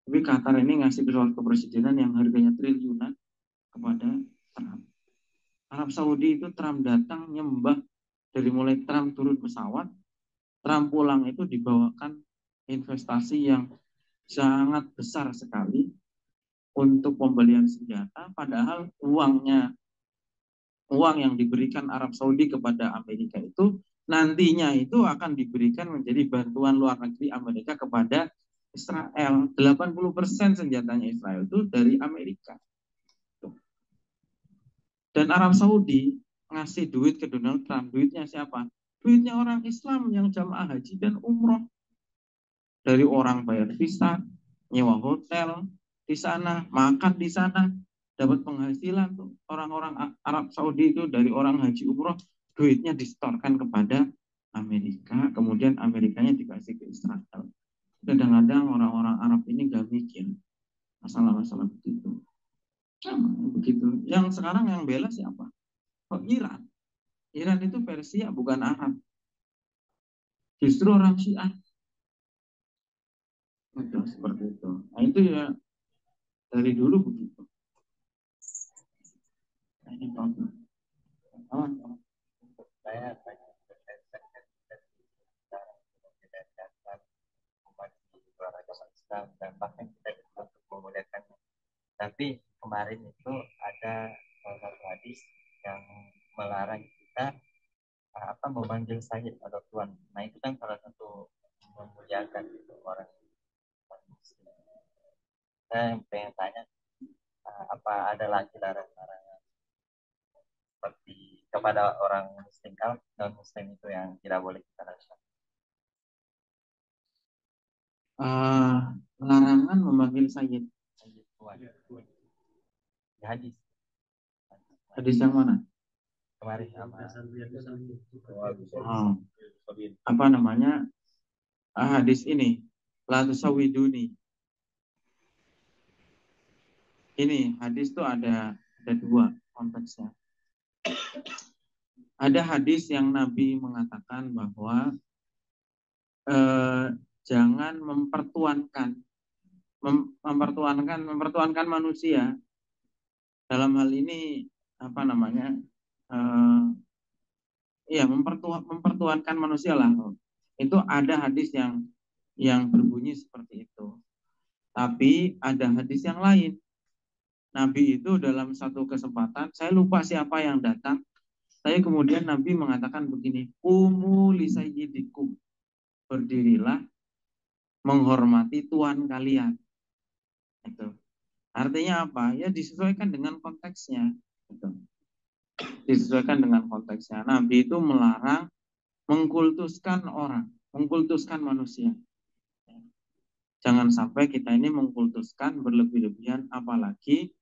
Tapi Qatar ini ngasih pesawat kepresidenan yang harganya triliunan kepada Trump. Arab Saudi itu Trump datang nyembah, dari mulai Trump turun pesawat, Trump pulang itu dibawakan investasi yang sangat besar sekali untuk pembelian senjata, padahal uang yang diberikan Arab Saudi kepada Amerika itu nantinya itu akan diberikan menjadi bantuan luar negeri Amerika kepada Israel. 80% senjatanya Israel itu dari Amerika. Dan Arab Saudi ngasih duit ke Donald Trump. Duitnya siapa? Duitnya orang Islam yang jamaah haji dan umroh. Dari orang bayar visa, nyewa hotel di sana, makan di sana, dapat penghasilan tuh. Orang-orang Arab Saudi itu dari orang haji umroh, duitnya disetorkan kepada Amerika, kemudian Amerikanya dikasih ke Israel. Kadang-kadang orang-orang Arab ini gak mikir masalah-masalah begitu. Begitu. Yang sekarang yang bela siapa? Oh, Iran. Iran itu Persia, bukan Arab. Justru orang Syiah. Itu seperti itu. Nah itu ya dari dulu begitu. Nah, ini problem. Saya banyak berkaitan dengan umat di luar agama Islam dan bahkan kita juga untuk memuliakannya. Tapi kemarin itu ada salah satu hadis yang melarang kita memanggil sayyid atau tuan. Nah itu kan salah satu memuliakan itu orang muslim. Saya pengen tanya apa ada lagi larangan-larangan seperti kepada orang muslim kalau non muslim itu yang tidak boleh kita lakukan. Larangan memanggil sayyid. Sayyid tuan. Di hadis. Hadis yang mana? Kemarin sama. Apa namanya? Hadis ini. La tusawwiduni. Ini hadis tuh ada dua konteksnya. Ada hadis yang Nabi mengatakan bahwa jangan mempertuankan manusia. Dalam hal ini apa namanya? Mempertuankan manusia lah. Itu ada hadis yang berbunyi seperti itu. Tapi ada hadis yang lain. Nabi itu dalam satu kesempatan, saya lupa siapa yang datang, tapi kemudian Nabi mengatakan begini, Umu li sayyidikum, berdirilah menghormati Tuhan kalian. Itu. Artinya apa? Ya disesuaikan dengan konteksnya. Gitu. Disesuaikan dengan konteksnya. Nabi itu melarang mengkultuskan orang, mengkultuskan manusia. Jangan sampai kita ini mengkultuskan berlebih-lebihan, apalagi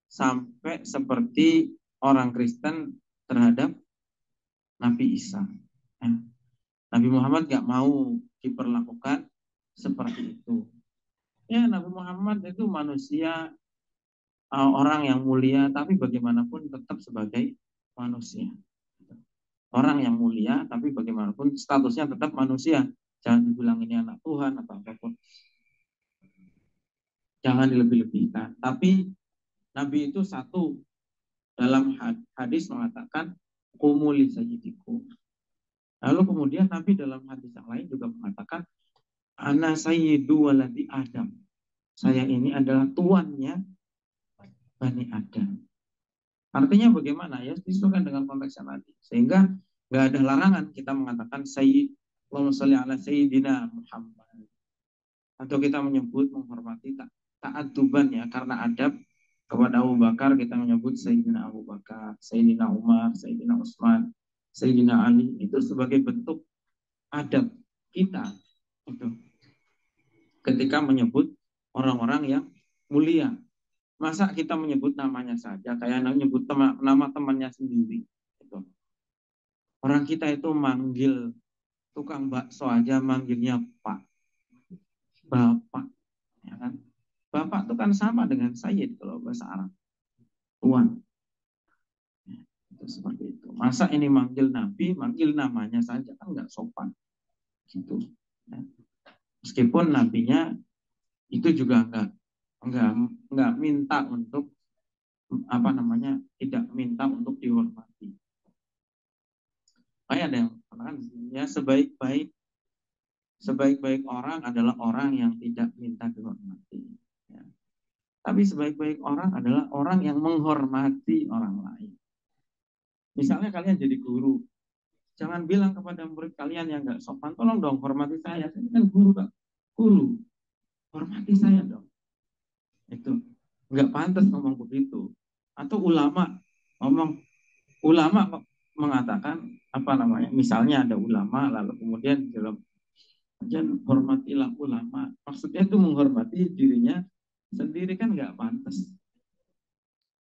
sampai seperti orang Kristen terhadap Nabi Isa. Nabi Muhammad gak mau diperlakukan seperti itu. Ya, Nabi Muhammad itu manusia, orang yang mulia, tapi bagaimanapun tetap sebagai manusia. Orang yang mulia, tapi bagaimanapun statusnya tetap manusia. Jangan dibilang ini anak Tuhan atau apapun. Jangan dilebih-lebihkan. Tapi Nabi itu satu dalam hadis mengatakan kumuli sayyidikum. Lalu kemudian Nabi dalam hadis yang lain juga mengatakan ana sayyidu waladi Adam. Saya ini adalah tuannya Bani Adam. Artinya bagaimana ya? Disesuaikan dengan konteks yang tadi. Sehingga nggak ada larangan kita mengatakan sayyid, Allahumma sholli ala sayyidina Muhammad. Atau kita menyebut menghormati ta'adzuban ya, karena adab kepada Abu Bakar kita menyebut Sayyidina Abu Bakar, Sayyidina Umar, Sayyidina Utsman, Sayyidina Ali, itu sebagai bentuk adab kita itu ketika menyebut orang-orang yang mulia. Masa kita menyebut namanya saja kayak menyebut nama temannya sendiri gitu. Orang kita itu manggil tukang bakso aja manggilnya Pak, Bapak, ya kan? Bapak itu kan sama dengan Sayyid kalau bahasa Arab, Tuan. Ya, itu seperti itu. Masa ini manggil Nabi, manggil namanya saja kan nggak sopan, gitu. Ya. Meskipun nabinya itu juga nggak minta untuk tidak minta untuk dihormati. Kayak ada yang mengatakan ya sebaik-baik orang adalah orang yang tidak minta dihormati. Ya. Tapi sebaik-baik orang adalah orang yang menghormati orang lain. Misalnya kalian jadi guru, jangan bilang kepada murid kalian yang nggak sopan, tolong dong hormati saya. Saya kan guru, Kak. Guru, hormati saya dong. Itu nggak pantas ngomong begitu. Atau ulama mengatakan misalnya ada ulama lalu kemudian dalam jangan hormatilah ulama, maksudnya itu menghormati dirinya sendiri, kan nggak pantas.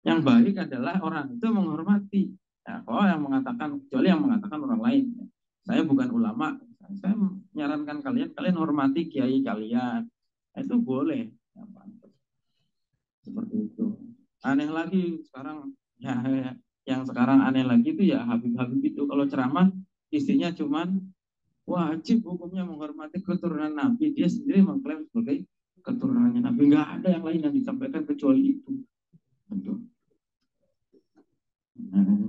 Yang baik adalah orang itu menghormati. Ya, kalau yang mengatakan, kecuali yang mengatakan orang lain, saya bukan ulama, saya menyarankan kalian hormati kiai kalian, itu boleh. Ya, pantas. Seperti itu. Aneh lagi sekarang, yang sekarang aneh lagi itu ya Habib-Habib itu kalau ceramah isinya cuman wajib hukumnya menghormati keturunan Nabi. Dia sendiri mengklaim sebagai keturunannya Nabi. Nggak ada yang lain yang disampaikan kecuali itu. Betul.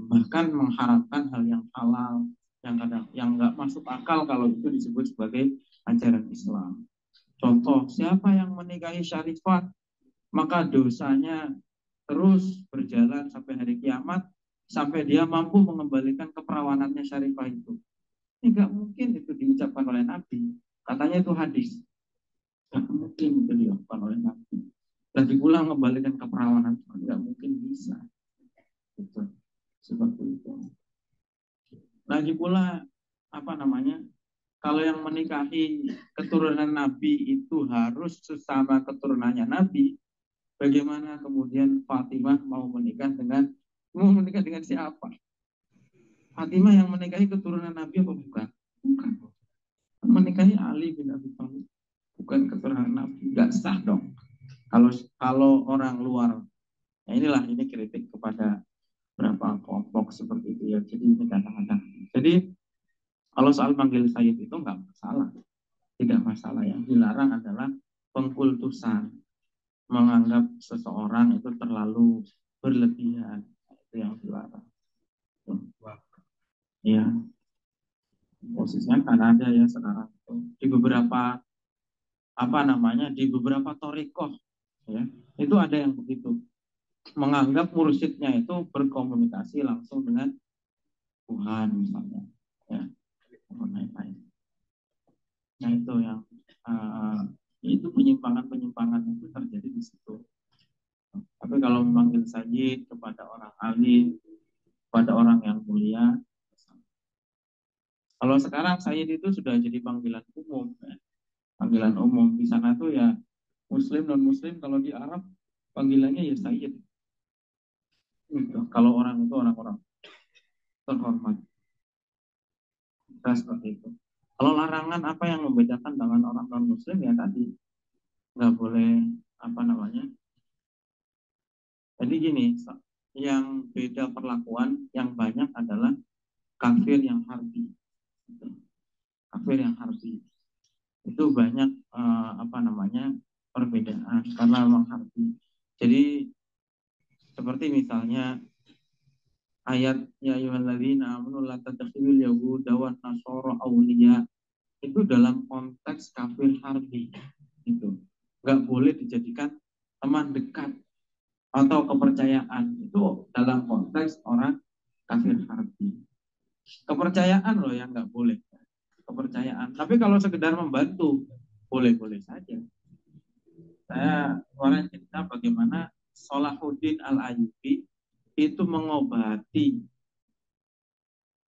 Bahkan mengharapkan hal yang halal, yang nggak masuk akal kalau itu disebut sebagai ajaran Islam. Contoh, siapa yang menikahi syarifat, maka dosanya terus berjalan sampai hari kiamat, sampai dia mampu mengembalikan keperawanannya syarifah itu. Ini nggak mungkin itu diucapkan oleh Nabi. Katanya itu hadis. Nggak mungkin itu dilakukan oleh Nabi. Lagi pula mengembalikan keperawanan nggak mungkin bisa. Itu seperti itu. Lagi pula kalau yang menikahi keturunan Nabi itu harus sesama keturunannya Nabi. Bagaimana kemudian Fatimah mau menikah dengan siapa? Fatimah yang menikahi keturunan Nabi apa bukan? Bukan. Menikahi Ali bin Abi Thalib, bukan keturunan Nabi. Nggak sah dong. Kalau orang luar, ini kritik kepada beberapa kelompok seperti itu ya. Jadi ini kadang-kadang. Jadi kalau soal panggil Sayyid itu nggak masalah, tidak masalah. Yang dilarang adalah pengkultusan, menganggap seseorang itu terlalu berlebihan, itu yang dilarang. Ya, posisinya kan ada ya sekarang itu di beberapa di beberapa torikoh ya, itu ada yang begitu, menganggap mursyidnya itu berkomunikasi langsung dengan Tuhan misalnya ya. Nah itu yang itu penyimpangan itu terjadi di situ. Tapi kalau memanggil sayyid kepada orang alim, kepada orang yang mulia, kalau sekarang sayyid itu sudah jadi panggilan umum ya. Panggilan umum di sana tuh ya, muslim non muslim, kalau di Arab panggilannya ya sayyid gitu. Kalau orang itu orang-orang terhormat, kita seperti itu. Kalau larangan apa yang membedakan dengan orang non muslim ya tadi, nggak boleh jadi gini, yang beda perlakuan yang banyak adalah kafir yang harbi. Kafir yang harbi itu banyak perbedaan karena memang harbi. Jadi seperti misalnya ayat ya ayyuhalladzina amanu la tattakhidul yahuda wan nasara awliya, itu dalam konteks kafir harbi. Itu nggak boleh dijadikan teman dekat atau kepercayaan, itu dalam konteks orang kafir harbi. Kepercayaan loh yang nggak boleh, kepercayaan. Tapi kalau sekedar membantu boleh-boleh saja. Saya kemarin cerita bagaimana Salahuddin Al-Ayyubi itu mengobati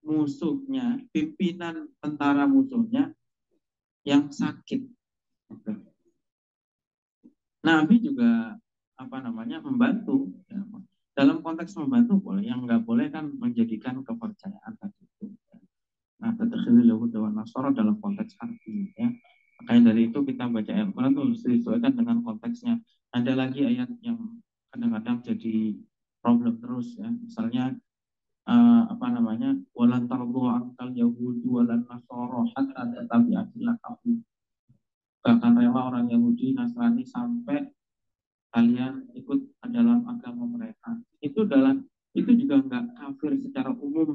musuhnya, pimpinan tentara musuhnya yang sakit. Nabi juga membantu ya. Dalam konteks membantu boleh, yang nggak boleh kan menjadikan kepercayaan tadi itu. Nah, tetakhidul Yahud wan Nasara dalam konteks harfi ya. Makanya dari itu kita baca ayat Quran itu disesuaikan dengan konteksnya. Ada lagi ayat yang kadang-kadang jadi problem terus ya. Misalnya walan tardu ankal Yahudi walan Nasara hatta tabi'atillah kamu. Bahkan rela orang Yahudi Nasrani sampai kalian ikut dalam agama mereka.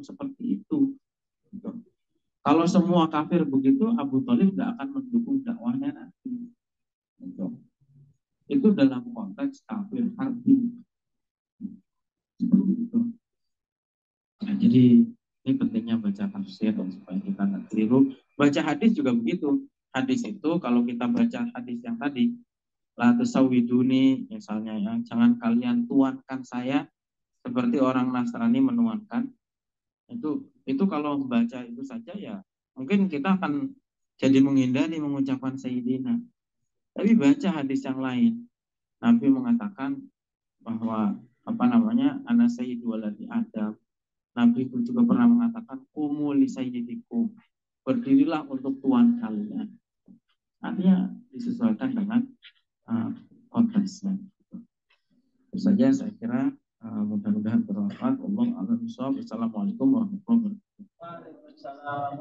seperti itu. Gitu. Kalau semua kafir begitu, Abu Thalib nggak akan mendukung dakwahnya Nabi. Gitu. Itu dalam konteks kafir harbi. Seperti itu. Nah, jadi ini pentingnya baca tafsir dan supaya kita nggak keliru. Baca hadis juga begitu. Hadis itu kalau kita baca hadis yang tadi, la tusawwiduni misalnya ya, jangan kalian tuankan saya seperti orang Nasrani menuankan. Itu kalau membaca itu saja ya mungkin kita akan jadi menghindari mengucapkan Sayyidina. Tapi baca hadis yang lain, Nabi mengatakan bahwa ana sayyidu waladi Adam. Nabi itu juga pernah mengatakan kumu li sayyidikum, berdirilah untuk tuan kalian. Artinya disesuaikan dengan konteksnya. Itu saja saya kira, mudah-mudahan bermanfaat. Allah a'lam bishawab. Assalamualaikum warahmatullahi wabarakatuh. Waalaikumsalam.